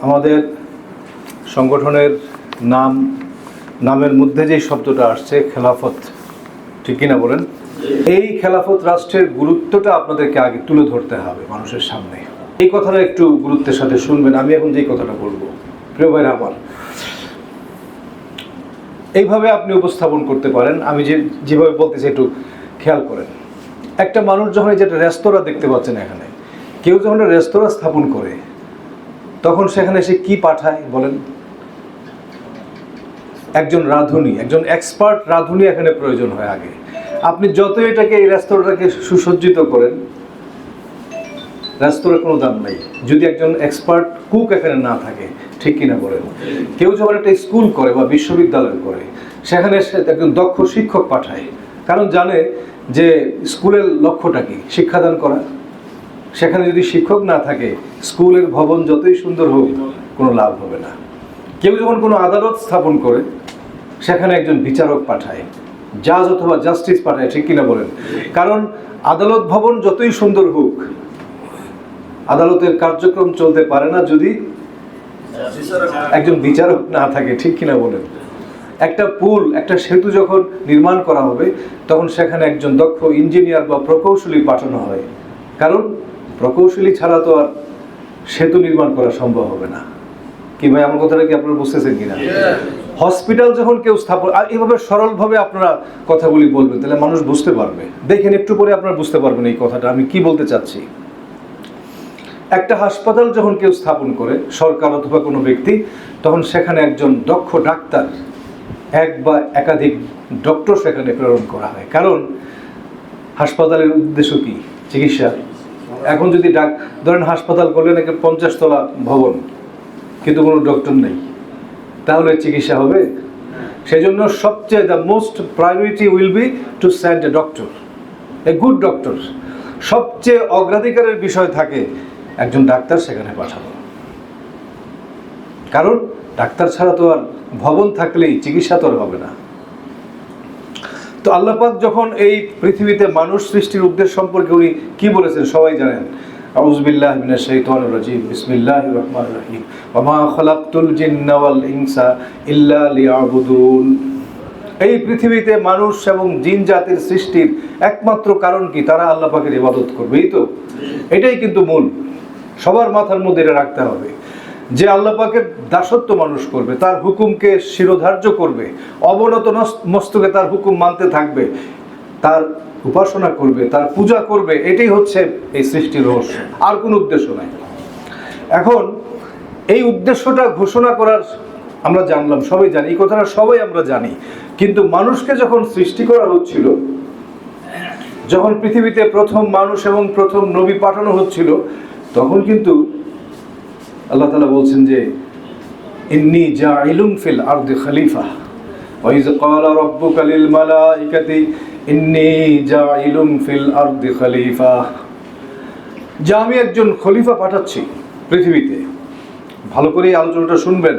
আমাদের সংগঠনের নামের মধ্যে যে শব্দটা আসছে খেলাফত, ঠিক কিনা বলেন? এই খেলাফত রাষ্ট্রের গুরুত্বটা আপনাদেরকে আগে তুলে ধরতে হবে মানুষের সামনে। এই কথাটা একটু গুরুত্বের সাথে শুনবেন। আমি এখন যে কথাটা বলবো, প্রিয় ভাইরা আমার, এইভাবে আপনি উপস্থাপন করতে পারেন। আমি যেভাবে বলতেছি একটু খেয়াল করেন। একটা মানুষ যখন যেটা রেস্তোরাঁ দেখতে পাচ্ছেন, এখানে কেউ যখন রেস্তোরাঁ স্থাপন করে তখন সেখানে সে কি পাঠায় বলেন? একজন রাঁধুনি, একজন এক্সপার্ট রাঁধুনি এখানে প্রয়োজন হয় আগে। আপনি যত এটাকে এই রেস্তোরাঁটাকে সুসজ্জিত করেন, রেস্তোরাঁর কোনো দাম নাই যদি একজন এক্সপার্ট কুক এখানে না থাকে, ঠিক কিনা বলেন? কেউ যখন একটা স্কুল করে বা বিশ্ববিদ্যালয় করে, সেখানে সে একজন দক্ষ শিক্ষক পাঠায়, কারণ জানে যে স্কুলের লক্ষ্যটা কি, শিক্ষাদান করা। সেখানে যদি শিক্ষক না থাকে, স্কুলের ভবন যতই সুন্দর হোক কোনো লাভ হবে না। কেউ যখন কোনো আদালত স্থাপন করে, সেখানে একজন বিচারক পাঠায়, জাজ অথবা জাস্টিস পাঠায়, ঠিক কিনা বলেন? কারণ আদালত ভবন যতই সুন্দর হোক, আদালতের কার্যক্রম চলতে পারে না যদি একজন বিচারক না থাকে, ঠিক কিনা বলেন? একটা পুল, একটা সেতু যখন নির্মাণ করা হবে, তখন সেখানে একজন দক্ষ ইঞ্জিনিয়ার বা প্রকৌশলী পাঠানো হয়, কারণ প্রকৌশলী ছাড়া তো আর সেতু নির্মাণ করা সম্ভব হবে না। কি ভাই, আমার কথাটা কি আপনারা বুঝতেছেন কিনা? হসপিটাল যখন কেউ স্থাপন, আর এইভাবে সরলভাবে আপনারা কথাগুলি বলবেন, তাহলে মানুষ বুঝতে পারবে। দেখেন, একটু পরে আপনারা বুঝতে পারবেন এই কথাটা আমি কি বলতে চাচ্ছি। একটা হাসপাতাল যখন কেউ স্থাপন করে, সরকার অথবা কোনো ব্যক্তি, তখন সেখানে একজন দক্ষ ডাক্তার, এক বা একাধিক ডক্টর সেখানে প্রেরণ করা হয়, কারণ হাসপাতালের উদ্দেশ্য কি? চিকিৎসা। এখন যদি ধরেন হাসপাতাল করলে নাকি 50 তলা ভবন, কিন্তু কোনো ডক্টর নেই, তাহলে চিকিৎসা হবে? সেজন্য সবচেয়ে the most priority will be to send a doctor, a good doctor. সবচেয়ে অগ্রাধিকারের বিষয় থাকে একজন ডাক্তার সেখানে পাঠানো, কারণ ডাক্তার ছাড়া তো আর ভবন থাকলেই চিকিৎসা তো আর হবে না। তো আল্লাহ পাক যখন এই পৃথিবীতে মানুষ সৃষ্টির উদ্দেশ্য সম্পর্কে উনি কি বলেছেন সবাই জানেন। আউযু বিল্লাহি মিনাশ শাইতানির রাজীম, বিসমিল্লাহির রহমানির রহিম, ওয়া মা খালাকতুল জিন্না ওয়াল ইনসা ইল্লা লিয়াবুদুন। এই পৃথিবীতে মানুষ এবং জিন জাতির সৃষ্টির একমাত্র কারণ কি? তারা আল্লাহ পাকের ইবাদত করবে। এই তো, এটাই কিন্তু মূল। সবার মাথার মধ্যে এটা রাখতে হবে যে আল্লাহ পাকের দাসত্ব মানুষ করবে, তার হুকুমকে শিরোধার্য করবে, অবনত মস্তকে তার হুকুম মানতে থাকবে, তার উপাসনা করবে, তার পূজা করবে। এটাই হচ্ছে এই সৃষ্টির রহস্য, আর কোনো উদ্দেশ্য নাই। এখন এই উদ্দেশ্যটা ঘোষণা করার আমরা জানলাম, সবাই জানি এই কথাটা, সবাই আমরা জানি। কিন্তু মানুষকে যখন সৃষ্টি করা হচ্ছিল, যখন পৃথিবীতে প্রথম মানুষ এবং প্রথম নবী পাঠানো হচ্ছিল, তখন কিন্তু আল্লাহ তাআলা বলছেন যে ইন্নী জাইলুন ফিল আরদি খলিফা ওয়া ইয ক্বালা রাব্বুকা লিল মালাইকাতি ইন্নী জাইলুন ফিল আরদি খলিফা। যে আমি একজন খলিফা পাঠাচ্ছি পৃথিবীতে। ভালো করে এই আলোচনাটা শুনবেন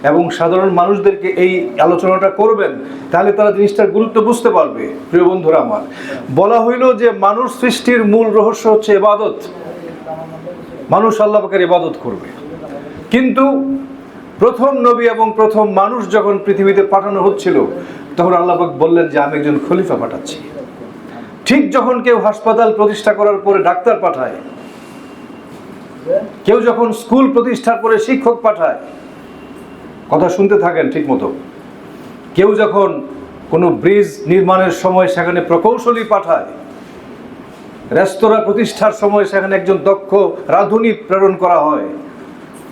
এবং সাধারণ মানুষদেরকে এই আলোচনাটা করবেন, তাহলে তারা জিনিসটার গুরুত্ব বুঝতে পারবে। প্রিয় বন্ধুরা আমার, বলা হইল যে মানুষ সৃষ্টির মূল রহস্য হচ্ছে ইবাদত। মানুষ আল্লাহ পাকের ইবাদত করবে। কিন্তু প্রথম নবী এবং প্রথম মানুষ যখন পৃথিবীতে পাঠানো হচ্ছিল, তখন আল্লাহ পাক বললেন যে আমি একজন খলিফা পাঠাচ্ছি। ঠিক যখন কেউ হাসপাতাল প্রতিষ্ঠা করার পরে ডাক্তার পাঠায়, কেউ যখন স্কুল প্রতিষ্ঠা করে শিক্ষক পাঠায়, কথা শুনতে থাকেন ঠিক মতো, কেউ যখন কোনো ব্রিজ নির্মাণের সময় সেখানে প্রকৌশলী পাঠায়, রেস্তোরাঁ প্রতিষ্ঠার সময় সেখানে একজন দক্ষ রাঁধুনি প্রেরণ করা হয়,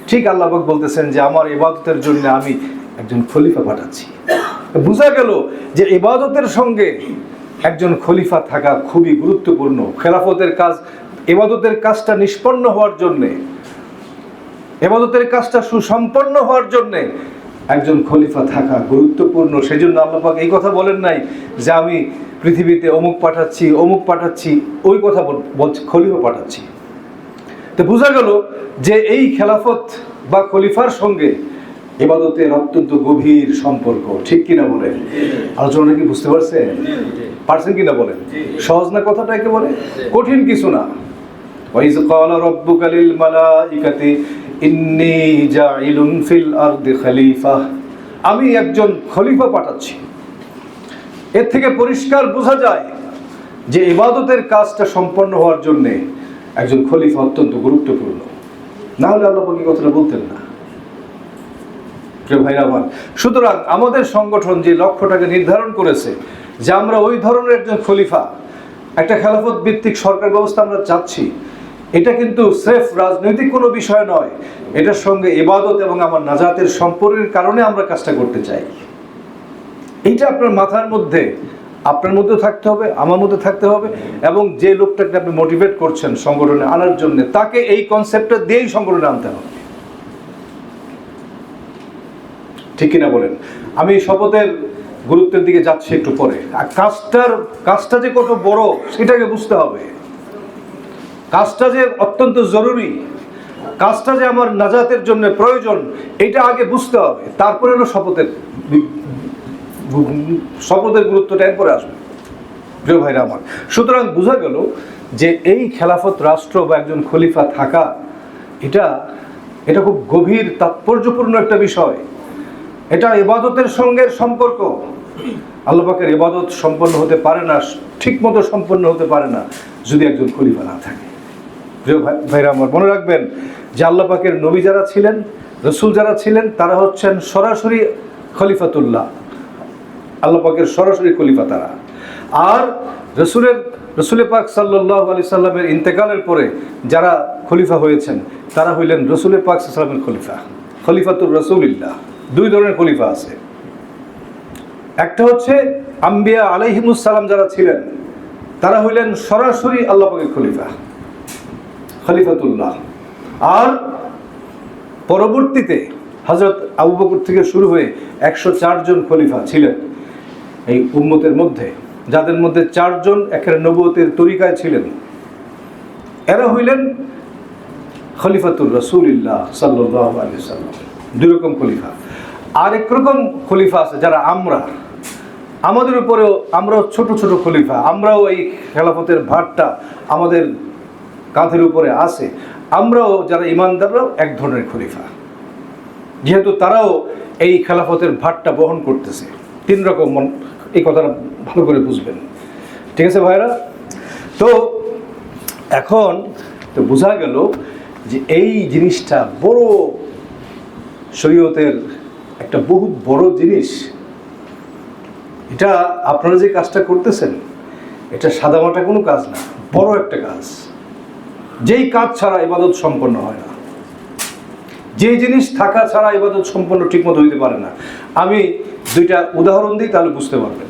ঠিক আল্লাহ পাক বলতেছেন যে আমার ইবাদতের জন্য আমি একজন খলিফা পাঠাচ্ছি। বোঝা গেল যে ইবাদতের সঙ্গে একজন খলিফা থাকা খুবই গুরুত্বপূর্ণ। খেলাফতের কাজ, ইবাদতের কাজটা নিষ্পন্ন হওয়ার জন্যে, ইবাদতের কাজটা সুসম্পন্ন হওয়ার জন্যে একজন খলিফা থাকা গুরুত্বপূর্ণ। সেজন্য আল্লাহ পাক এই কথা বলেন নাই যে আমি পৃথিবীতে অমুক পাঠাচ্ছি, অমুক পাঠাচ্ছি, ওই কথা বলছে, খলিফা পাঠাচ্ছি। তো বোঝা গেল যে এই খেলাফত বা খলিফার সঙ্গে ইবাদতের অত্যন্ত গভীর সম্পর্ক, ঠিক কিনা বলেন? আলোচনাটা কি বুঝতে পারছেন কিনা বলেন? সহজ না কথাটা? একেবারে কঠিন কিছু না। ওয়া ইয ক্বালা রাব্বুকা লিল মালাইকাতি ইন্নী জাইলুন ফিল আরদি খলিফা, আমি একজন খলিফা পাঠাচ্ছি। এর থেকে পরিষ্কার বোঝা যায় যে ইবাদতের কাজটা সম্পন্ন হওয়ার জন্য একজন খলিফা অত্যন্ত গুরুত্বপূর্ণ, না হলে আল্লাহ পাক এই কথাটা বলতেন না। প্রিয় ভাইরা আমার, সুতরাং আমাদের সংগঠন যে লক্ষ্যটাকে নির্ধারণ করেছে যে আমরা ওই ধরনের একজন খলিফা, একটা খেলাফত ভিত্তিক সরকার ব্যবস্থা আমরা চাচ্ছি, এটা কিন্তু স্রেফ রাজনৈতিক কোনো বিষয় নয়, এটার সঙ্গে ইবাদত এবং আমার নাজাতের সম্পর্কের কারণে আমরা কাজটা করতে চাই। এইটা আপনার মাথার মধ্যে, আপনার মধ্যে থাকতে হবে, আমার মধ্যে থাকতে হবে, এবং যে লোকটাকে আপনি মোটিভেট করছেন সংগঠনে আনার জন্য, তাকে এই কনসেপ্টটা দিয়েই সংগঠনে আনতে হবে। ঠিক কিনা বলেন? আমি শপথের গুরুত্বের দিকে যাচ্ছি একটু পরে। আর কাজটা যে কত বড় সেটাকে বুঝতে হবে, কাজটা যে অত্যন্ত জরুরি, কাজটা যে আমার নাজাতের জন্য প্রয়োজন, এটা আগে বুঝতে হবে, তারপরে হলো শপথের গুরুত্বটা এরপরে আসবে। প্রিয় ভাইরা আমার, সুতরাং বোঝা গেল যে এই খেলাফত রাষ্ট্র বা একজন খলিফা থাকা, এটা খুব গভীর তাৎপর্যপূর্ণ একটা বিষয়। এটা ইবাদতের সঙ্গে সম্পর্ক। আল্লাহ পাকের ইবাদত সম্পন্ন হতে পারে না, ঠিক মতো সম্পন্ন হতে পারে না যদি একজন খলিফা না থাকে। প্রিয় ভাইরা আমার, মনে রাখবেন যে আল্লাহ পাকের নবী যারা ছিলেন, রসুল যারা ছিলেন, তারা হচ্ছেন সরাসরি খলিফাতুল্লাহ, আল্লাহ পাকের সরাসরি খলিফা তারা। আর রসুল পাক সাল্লাল্লাহু আলাইহি সাল্লামের ইন্তেকালের পরে যারা খলিফা হয়েছেন, তারা হইলেন রসুল পাক সাল্লাল্লাহু আলাইহি সাল্লামের খলিফা, খলিফাতুর রাসূলিল্লাহ। দুই ধরনের খলিফা আছে, একটা হচ্ছে আম্বিয়া আলাইহিমুস সালাম যারা ছিলেন, তারা হইলেন সরাসরি আল্লাহ পাকের খলিফা, খলিফাতুল্লাহ। আর পরবর্তীতে হযরত আবু বকর থেকে শুরু হয়ে 104 জন খলিফা ছিলেন এই উম্মতের মধ্যে, যাদের মধ্যে 4 জন একেবারে নবুয়তের তরিকায় ছিলেন। এরা হইলেন খলিফাতুর রাসূলিল্লাহ সাল্লাল্লাহু আলাইহি ওয়াসাল্লাম। দুই রকম খলিফা। আর এক রকম খলিফা আছে যারা আমাদের উপরেও, আমরাও ছোট ছোট খলিফা, আমরাও এই খেলাফতের ভারটা আমাদের কাঁধের উপরে আছে। আমরাও যারা ইমানদাররাও এক ধরনের খলিফা, যেহেতু তারাও এই খেলাফতের ভারটা বহন করতেছে। 3 রকম, এই কথাটা ভালো করে বুঝবেন। ঠিক আছে ভাইরা? তো এখন তো বোঝা গেল যে এই জিনিসটা বড়, শরীয়তের একটা বহুত বড় জিনিস। এটা আপনারা যে কাজটা করতেছেন, এটা সাদামাটা কোনো কাজ না, বড় একটা কাজ। যেই কাজ ছাড়া ইবাদত সম্পন্ন হয় না, যে জিনিস থাকা ছাড়া ইবাদত সম্পন্ন ঠিকমতো হইতে পারে না। আমি 2টা উদাহরণ দিই, তাহলে বুঝতে পারবেন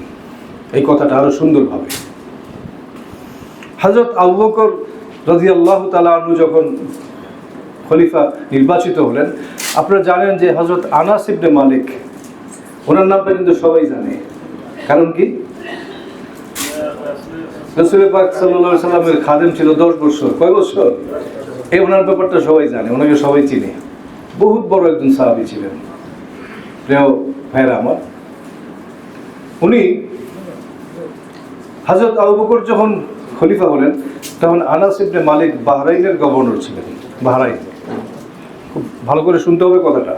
এই কথাটা আরো সুন্দরভাবে। হযরত আবু বকর রাদিয়াল্লাহু তাআলা আনহু যখন খলিফা নির্বাচিত হলেন, আপনারা জানেন যে হযরত আনাস ইবনে মালিক, ওনার নামটা কিন্তু সবাই জানে। কারণ কি? রাসূল পাক সাল্লাল্লাহু আলাইহি সাল্লামের খাদেম ছিল 10 বছর। কয় বছর? এই ওনার ব্যাপারটা সবাই জানে, ওনাকে সবাই চিনে। বহুত বড় একজন সাহাবী ছিলেন। প্রিয় ভাইরা আমার, উনি হযরত আবু বকর যখন খলিফা হলেন, তখন আনাস ইবনে মালিক বাহরাইনের গভর্নর ছিলেন। বাহরাইন, খুব ভালো করে শুনতে হবে কথাটা।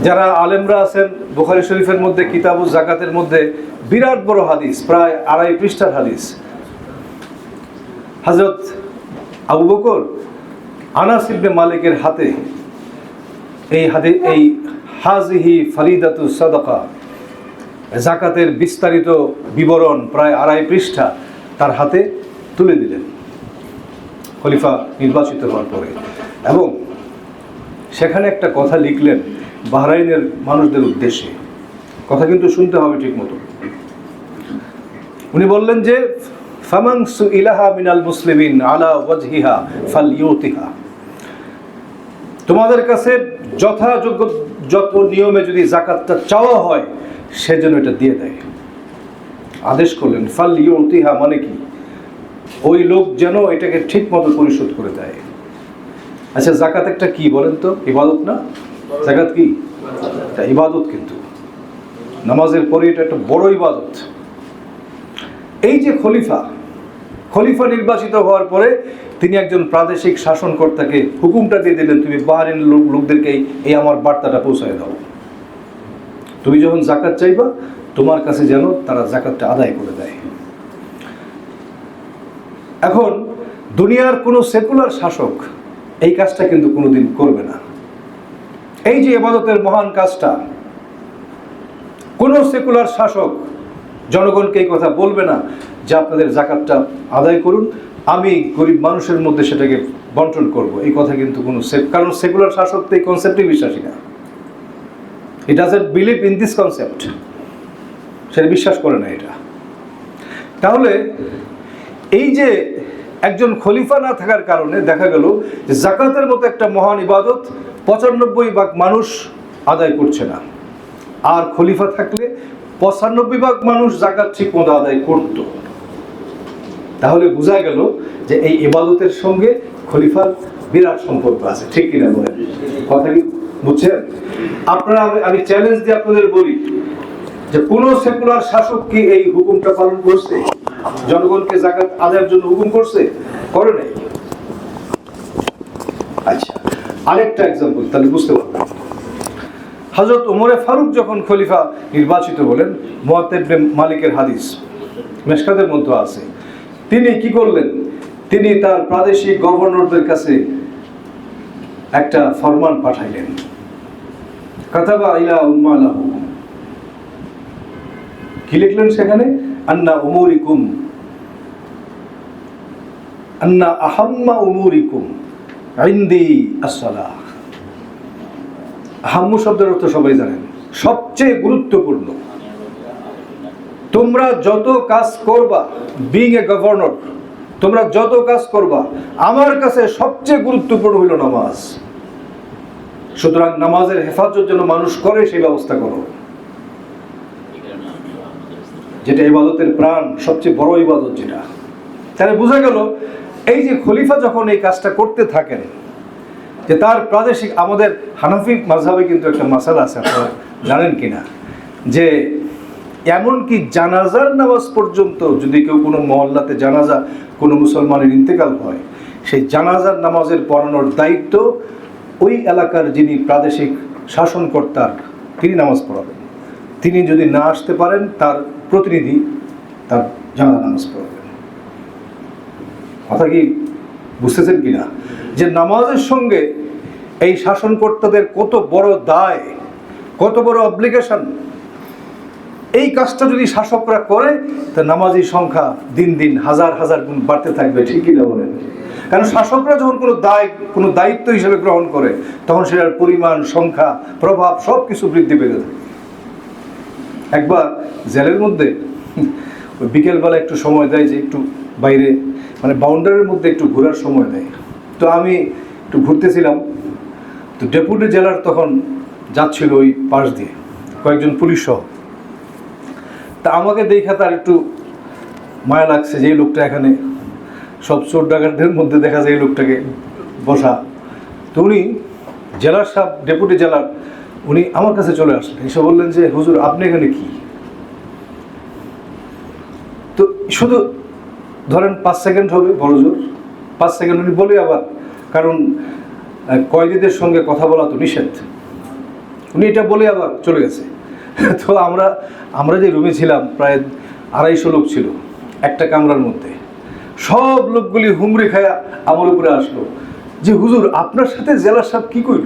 যারা আলেমরা আছেন, বুখারী শরীফের মধ্যে কিতাবুজ যাকাতের মধ্যে বিরাট বড় হাদিস, প্রায় 2.5 পৃষ্ঠার হাদিস। হযরত আবু বকর আনাস ইবনে মালিকের হাতে এই হাজিহি ফরিদাতু সাদাকা, যাকাতের বিস্তারিত বিবরণ প্রায় 2.5 পৃষ্ঠা তার হাতে তুলে দিলেন খলিফা নির্বাচিত হওয়ার পরে। এবং সেখানে একটা কথা লিখলেন বাহরাইনের মানুষদের উদ্দেশ্যে। কথা কিন্তু শুনতে হবে ঠিক মতো। উনি বললেন যে ফামান সুইলাহা মিনাল মুসলিমিন আলা ওয়াজহিহা ফালইউতিহা, তোমাদের কাছে যথাযোগ্য যত নিয়মে যদি যাকাতটা চাওয়া হয়, সেজন্য এটা দিয়ে দেয়। আদেশ করলেন ফালইউতিহা, মানে কি? ওই লোক যেন এটাকে ঠিক মতো পরিশোধ করে দেয়। আচ্ছা, যাকাত একটা কি বলেন তো? ইবাদত না? যাকাত কি? এটা ইবাদত, কিন্তু নামাজের পরে এটা একটা বড় ইবাদত। এই যে খলিফা নির্বাচিত হওয়ার পরে তিনি একজন প্রাদেশিক শাসনকর্তাকে হুকুমটা দিয়ে দিলেন, তুমি বাহরিন লোকদেরকে এই আমার বার্তাটা পৌঁছায় দাও, তুমি যখন যাকাত চাইবা তোমার কাছে যেন তারা যাকাতটা আদায় করে দেয়। এখন দুনিয়ার কোনো সেকুলার শাসক এই কাজটা কিন্তু কোনোদিন করবে না। এই যে ইবাদতের মহান কাজটা, কোনো সেকুলার শাসক জনগণকে এই কথা বলবে না যে আপনাদের যাকাতটা আদায় করুন, আমি গরিব মানুষের মধ্যে সেটাকে বন্টন করব, এই কথা কিন্তু কোনো কারণ সেকুলার শাসক তো এই কনসেপ্টে বিশ্বাসী না। He doesn't believe in this concept, সেটা বিশ্বাস করে না এটা। তাহলে এই যে একজন খলিফা না থাকার কারণে দেখা গেল যে যাকাতের মতো একটা মহান ইবাদত ৯৫% মানুষ আদায় করছে না, আর খলিফা থাকলে ৯৫% মানুষ যাকাত ঠিক মতো আদায় করত। তাহলে বোঝা গেল যে এই ইবাদতের সঙ্গে খলিফার বিরাট সম্পর্ক আছে, ঠিক কিনা বলেন? কথা কি বুঝছেন আপনারা? আমি চ্যালেঞ্জ দিয়ে আপনাদের বলি যে কোন সেকুলার শাসক কি এই হুকুমটা পালন করছে? জনগণকে যাকাত আদায়ের জন্য হুকুম করছে? করে নাই। আচ্ছা, আরেকটা এক্সাম্পল তাহলে বুঝতে পারবেন। হযরত ওমরে ফারুক যখন খলিফা নির্বাচিত হলেন, মুয়াত্তা ইবনে মালিকের হাদিস মিশকাতের মধ্যে আছে, তিনি কি করলেন? তিনি তার প্রাদেশিক গভর্নরদের কাছে একটা ফরমান পাঠাইলেন। কাতাবা ইলা উম্মালাহু, কি লিখলেন সেখানে? আন্না উমুরিকুম, আন্না আহাম্মা উমুরিকুম ইনদি as-সালাহ। আহাম্মু শব্দের অর্থ সবাই জানেন, সবচেয়ে গুরুত্বপূর্ণ। তোমরা যত কাজ করবা, বিং এ গভর্নর, তোমরা যত কাজ করবা, আমার কাছে সবচেয়ে গুরুত্বপূর্ণ হলো নামাজ। সুতরাং নামাজের হেফাজত যেন মানুষ করে সেই ব্যবস্থা করো, যেটা ইবাদতের প্রাণ, সবচেয়ে বড় ইবাদত যেটা। তাহলে বোঝা গেল এই যে খলিফা যখন এই কাজটা করতে থাকেন, যে তার প্রাদেশিক, আমাদের হানাফি মাযহাবে কিন্তু একটা মাসালা আছে, আপনারা জানেন কিনা, যে এমনকি জানাজার নামাজ পর্যন্ত যদি কেউ কোনো মহল্লাতে জানাজা কোনো মুসলমানের ইন্তেকাল হয়, সেই জানাজার নামাজের পড়ানোর দায়িত্ব ওই এলাকার যিনি প্রাদেশিক শাসনকর্তার, তিনি নামাজ পড়াবেন। তিনি যদি না আসতে পারেন, তার প্রতিনিধি তার জানাজা নামাজ পড়াবেন। কথা কি বুঝতেছেন কিনা? যে নামাজের সঙ্গে এই শাসনকর্তাদের কত বড় দায়, কত বড় অব্লিগেশন। এই কাজটা যদি শাসকরা করে, তা নামাজী সংখ্যা দিন দিন হাজার হাজার গুণ বাড়তে থাকবে, ঠিক কিনা বলেন? কারণ শাসকরা যখন কোনো দায়িত্ব হিসেবে গ্রহণ করে, তখন সেটার পরিমাণ, সংখ্যা, প্রভাব সব কিছু বৃদ্ধি পেতে থাকে। একবার জেলের মধ্যে বিকেলবেলা একটু সময় দেয় যে একটু বাইরে, মানে বাউন্ডারির মধ্যে একটু ঘোরার সময় দেয়। তো আমি একটু ঘুরতেছিলাম, তো ডেপুটি জেলার তখন যাচ্ছিল ওই পাশ দিয়ে কয়েকজন পুলিশ সহ। তা আমাকে দেখে তার একটু মায়া লাগছে যে এই লোকটা এখানে, সব চোর ডাকাতদের মধ্যে দেখা যায় এই লোকটাকে বসা। তো উনি জেলার সাহেব, ডেপুটি জেলার, উনি আমার কাছে চলে আসলেন, এসে বললেন যে হুজুর আপনি এখানে কি? তো শুধু ধরেন 5 সেকেন্ড হবে, বড় জোর 5 সেকেন্ড উনি বলে, আবার কারণ কয়েদিদের সঙ্গে কথা বলা তো নিষেধ, উনি এটা বলে আবার চলে গেছে। তো আমরা যে রুমে ছিলাম, প্রায় 250 লোক ছিল একটা কামরার মধ্যে। সব লোকগুলি হুমড়ি খায়া আমার উপরে আসলো যে হুজুর আপনার সাথে জেলার সাহেব কি কইল?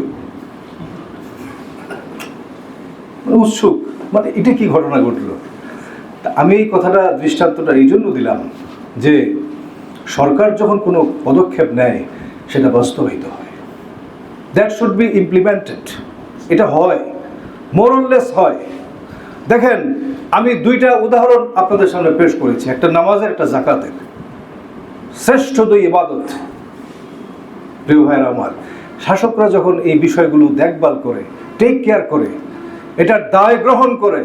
উৎসুক, মানে এটা কি ঘটনা ঘটলো? তা আমি এই কথাটা, দৃষ্টান্তটা এই জন্য দিলাম যে সরকার যখন কোনো পদক্ষেপ নেয়, সেটা বাস্তবায়িত হয়। That should be implemented. এটা হয়, মোরলেস হয়। দেখেন, আমি 2টা উদাহরণ আপনাদের সামনে পেশ করেছি, একটা নামাজের, একটা যাকাতের। শ্রেষ্ঠ 2 ইবাদত। প্রিয় ভাইরা আমার, শাসকরা যখন এই বিষয়গুলো দেখভাল করে, টেক কেয়ার করে, এটার দায় গ্রহণ করে,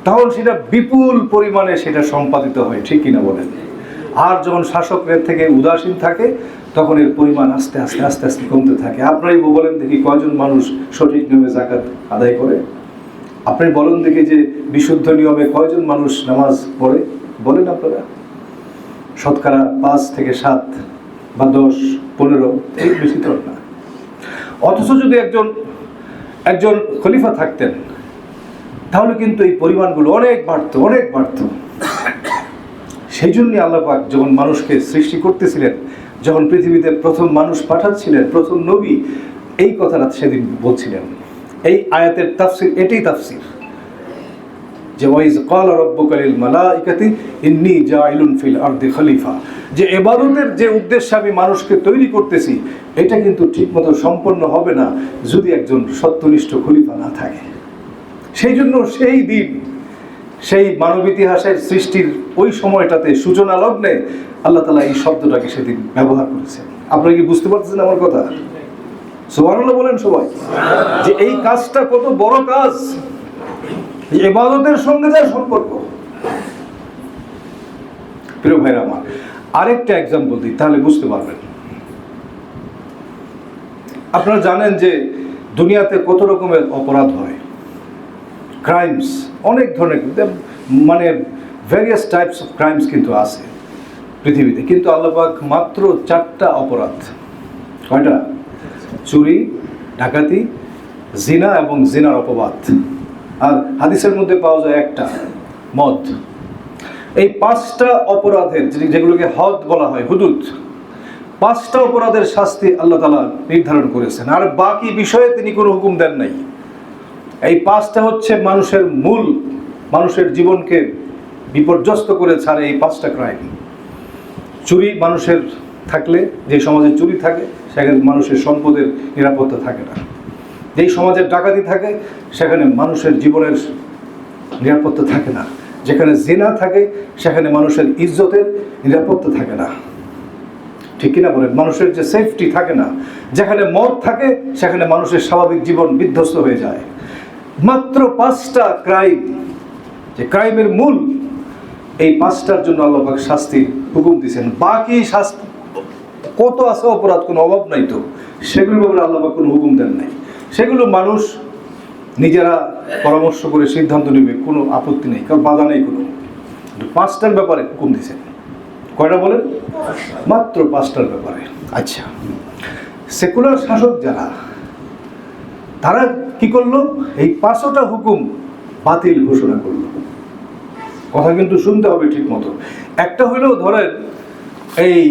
তখন সেটা বিপুল পরিমাণে সেটা সম্পাদিত হয়, ঠিক কিনা বলেন? আর যখন শাসকের থেকে উদাসীন থাকে, তখন এর পরিমাণ আস্তে আস্তে আস্তে আস্তে কমতে থাকে। আপনারাই বলেন দেখি, কয়জন মানুষ সঠিক নিয়মে যাকাত আদায় করে? আপনি বলেন দেখি যে বিশুদ্ধ নিয়মে কয়জন মানুষ নামাজ পড়ে? বলেন আপনারা। শতকরা 5 থেকে 7, বা 10, 15, এই বেশি তো না। অথচ যদি একজন খলিফা থাকতেন তাহলে কিন্তু এই পরিমাণগুলো অনেক বাড়তো। সেই জন্যই আল্লাহ পাক যখন মানুষকে সৃষ্টি করতেছিলেন, যখন পৃথিবীতে প্রথম মানুষ পাঠাচ্ছিলেন, প্রথম নবী, এই কথাটা সেদিন বলছিলেন। এই আয়াতের তাফসির, এটাই তাফসির যে ওয়াইজ ক্বালা রাব্বুকা লিল মালাইকাতি ইন্নী জাইলুন ফিল আরদি খলিফা, যে ইবাদতের যে উদ্দেশ্যে আমি মানুষকে তৈরি করতেছি এটা কিন্তু ঠিকমতো সম্পন্ন হবে না যদি একজন সত্যনিষ্ঠ খলিফা না থাকে। সেই জন্য সেই দিন, সেই মানব ইতিহাসের সৃষ্টির ওই সময়টাতে সূচনা লগ্নে আল্লাহ তাআলা এই শব্দটাকে সেদিন ব্যবহার করেছেন। আপনারা কি বুঝতে পারছেন আমার কথা? সুবহানাল্লাহ বলেন সবাই, যে এই কাজটা কত বড় কাজ, ইবাদতের সঙ্গে যার সম্পর্ক। প্রিয় ভাইরা আমার, আরেকটা এক্সাম্পল দিই তাহলে বুঝতে পারবেন। আপনারা জানেন যে দুনিয়াতে কত রকমের অপরাধ হয়, ক্রাইমস, অনেক ধরনের, মানে ভ্যারিয়াস টাইপস অফ ক্রাইমস কিন্তু আছে পৃথিবীতে। কিন্তু আল্লাহ পাক মাত্র 4টা অপরাধ, কয়টা? চুরি, ডাকাতি, জিনা এবং জিনার অপবাদ, আর হাদিসের মধ্যে পাওয়া যায় একটা, মদ। এই 5টা অপরাধের, যেগুলোকে হদ বলা হয়, হুদুদ, 5টা অপরাধের শাস্তি আল্লাহ তাআলা নির্ধারণ করেছেন, আর বাকি বিষয়ে তিনি কোনো হুকুম দেন নাই। এই 5টা হচ্ছে মানুষের মূল, মানুষের জীবনকে বিপর্যস্ত করে ছাড়ে এই 5টা ক্রাইম। চুরি, মানুষের থাকলে, যে সমাজে চুরি থাকে সেখানে মানুষের সম্পদের নিরাপত্তা থাকে না। যেই সমাজে ডাকাতি থাকে সেখানে মানুষের জীবনের নিরাপত্তা থাকে না। যেখানে জিনা থাকে সেখানে মানুষের ইজ্জতের নিরাপত্তা থাকে না, ঠিক কিনা বলেন? মানুষের যে সেফটি থাকে না। যেখানে মদ থাকে সেখানে মানুষের স্বাভাবিক জীবন বিধ্বস্ত হয়ে যায়। মাত্র 5টা ক্রাইম, যে ক্রাইমের মূল, এই 5টার জন্য আল্লাহ পাক শাস্তির হুকুম দিয়েছেন। বাকি শাস্তি কত আছে অপরাধ, কোনো অভাব নাই তো, সেগুলোর ব্যাপারে আল্লাহ পাক কোনো হুকুম দেন নাই। সেগুলো মানুষ নিজেরা পরামর্শ করে সিদ্ধান্ত নেবে, কোনো আপত্তি নেই, কারণ বাধা নেই কোনো। 5টার ব্যাপারে হুকুম দিয়েছেন। কয়টা বলেন? মাত্র 5টার ব্যাপারে। আচ্ছা, সেকুলার শাসক যারা, তারা কি করলো? এই 5টা হুকুম বাতিল ঘোষণা করলো। কথা কিন্তু শুনতে হবে ঠিক মতো। একটা হইলেও ধরেন, এই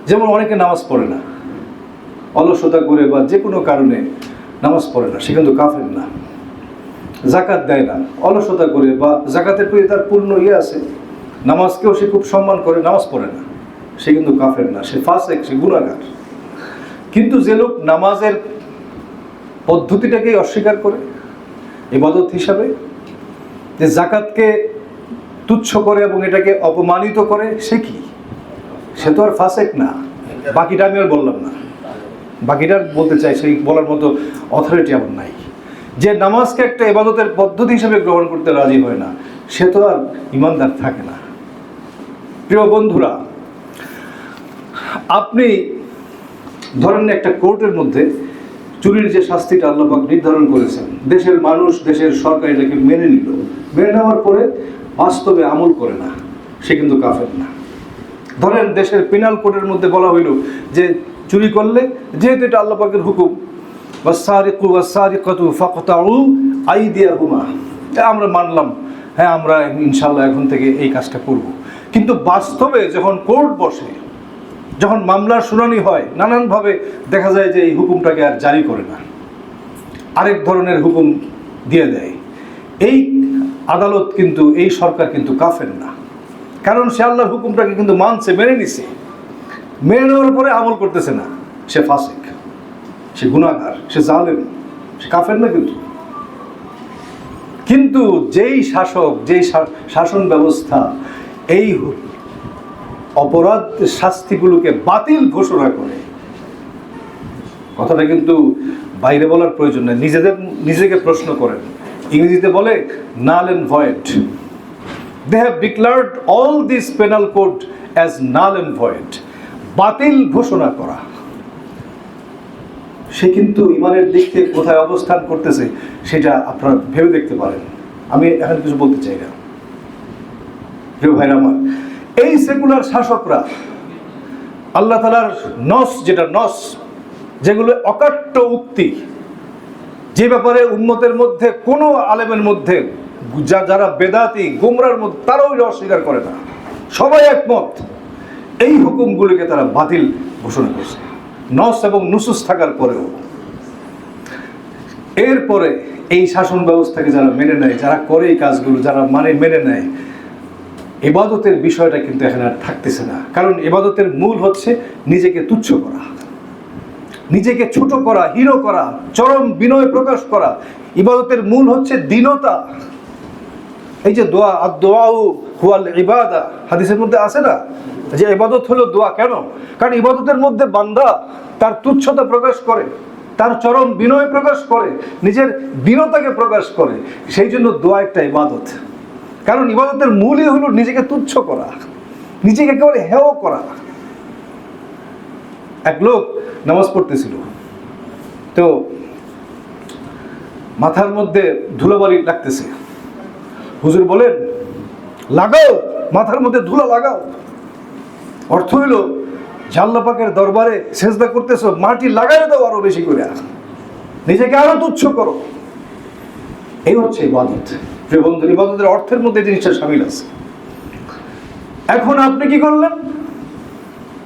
যেমন অনেকে নামাজ পড়ে না, অলসতা করে বা যে কোনো কারণে নামাজ পড়ে না, সে কিন্তু কাফের না। জাকাত দেয় না, অলসতা করে, বা জাকাতের প্রতি তার পূর্ণ আছে, নামাজকেও সে খুব সম্মান করে, নামাজ পড়ে না, সে কিন্তু কাফের না, সে ফাসেক, সে গুনাহগার। কিন্তু যে লোক নামাজের পদ্ধতিটাকেই অস্বীকার করে ইবাদত হিসাবে, যে জাকাতকে তুচ্ছ করে এবং এটাকে অপমানিত করে, সে কি? সে তো আর ফাসেক না। বাকিটা আমি আর বললাম না, বাকিটা বলতে চাই, সেই বলার মতো অথরিটি আমার নাই। যে নামাজকে একটা ইবাদতের পদ্ধতি হিসেবে গ্রহণ করতে রাজি হয় না, সে তো আর ইমানদার থাকে না। প্রিয় বন্ধুরা, আপনি ধরেন একটা কোর্টের মধ্যে চুরির যে শাস্তিটা আল্লাহ পাক নির্ধারণ করেছেন, দেশের মানুষ, দেশের সরকার এটাকে মেনে নিল, মেনে নেওয়ার পরে বাস্তবে আমল করে না, সে কিন্তু কাফের না। ধরেন দেশের পেনাল কোডের মধ্যে বলা হইল যে চুরি করলে, যেহেতু এটা আল্লাহ পাকের হুকুম, ওয়াসারিকু ওয়াসারিকাতু ফাকতাউ আইদিয়াহুমা, আমরা মানলাম, হ্যাঁ আমরা ইনশাআল্লাহ এখন থেকে এই কাজটা করব। কিন্তু বাস্তবে যখন কোর্ট বসে, যখন মামলার শুনানি হয়, নানানভাবে দেখা যায় যে এই হুকুমটাকে আর জারি করে না, আরেক ধরনের হুকুম দিয়ে দেয়। এই আদালত কিন্তু, এই সরকার কিন্তু কাফের না, কারণ সে আল্লাহর হুকুমটাকে কিন্তু মানছে, মেনে নিছে। মেনে নেওয়ার পরে আমল করতেছে না, সে ফাসিক, সে গুনাহগার, সে জালেম, সে কাফের না। কিন্তু যেই শাসক, যেই শাসন ব্যবস্থা এই অপরাধ শাস্তিগুলোকে বাতিল ঘোষণা করে, কথাটা কিন্তু বাইরে বলার প্রয়োজন নেই, নিজেকে প্রশ্ন করেন। ইংরেজিতে বলে null and void. They have declared all this penal code as null and void. বাতিল ঘোষণা করা। সে কিন্তু ইমানের দিক থেকে কোথায় অবস্থান করতেছে সেটা আপনারা ভেবে দেখতে পারেন। আমি এখন কিছু বলতে চাই না। প্রিয় ভাইরা আমার, এই সেকুলার শাসকরা আল্লাহ তাআলার নস, যেটা নস, যেগুলো অকাট্য উক্তি, যে ব্যাপারে উম্মতের মধ্যে কোনো আলেমের মধ্যে যারা বেদাতি গোমরার মধ্যে তারাও এটা অস্বীকার করে না, সবাই একমত, এই হুকুমগুলিকে তারা বাতিল ঘোষণা করছে নস এবং নুসুস থাকার পরেও। এরপরে এই শাসন ব্যবস্থাকে যারা মেনে নেয়, যারা করে এই কাজগুলো, যারা মেনে নেয়, ইবাদতের বিষয়টা কিন্তু এখানে আর থাকতেছে না। কারণ ইবাদতের মূল হচ্ছে নিজেকে তুচ্ছ করা, নিজেকে ছোট করা, হীন করা, চরম বিনয় প্রকাশ করা। ইবাদতের মূল হচ্ছে দীনতা। এই যে দোয়া, আদ-দুআউ হুয়াল ইবাদা, হাদিসের মধ্যে আছে না যে ইবাদত হলো দোয়া। কেন? কারণ ইবাদতের মধ্যে বান্দা তার তুচ্ছতা প্রকাশ করে, তার চরম বিনয় প্রকাশ করে, নিজের দীনতাকে প্রকাশ করে। সেই জন্য দোয়া একটা ইবাদত। কারণ ইবাদতের মূলই হলো নিজেকে তুচ্ছ করা, নিজেকে একেবারে হেয় করা। এক লোক নামাজ পড়তেছিল, তো মাথার মধ্যে ধুলোবালি লাগতেছে। হুজুর বলেন, লাগাও, মাথার মধ্যে ধুলা লাগাও। অর্থ হইল যে আল্লাহ পাকের দরবারে সেজদা করতেছো, মাটি লাগাই দাও আরো বেশি করে, নিজেকে আরো তুচ্ছ করো। এই হচ্ছে ইবাদত। প্রিয় বন্ধু, ইবাদতের অর্থের মধ্যে জিনিসটা শামিল আছে। এখন আপনি কি করলেন?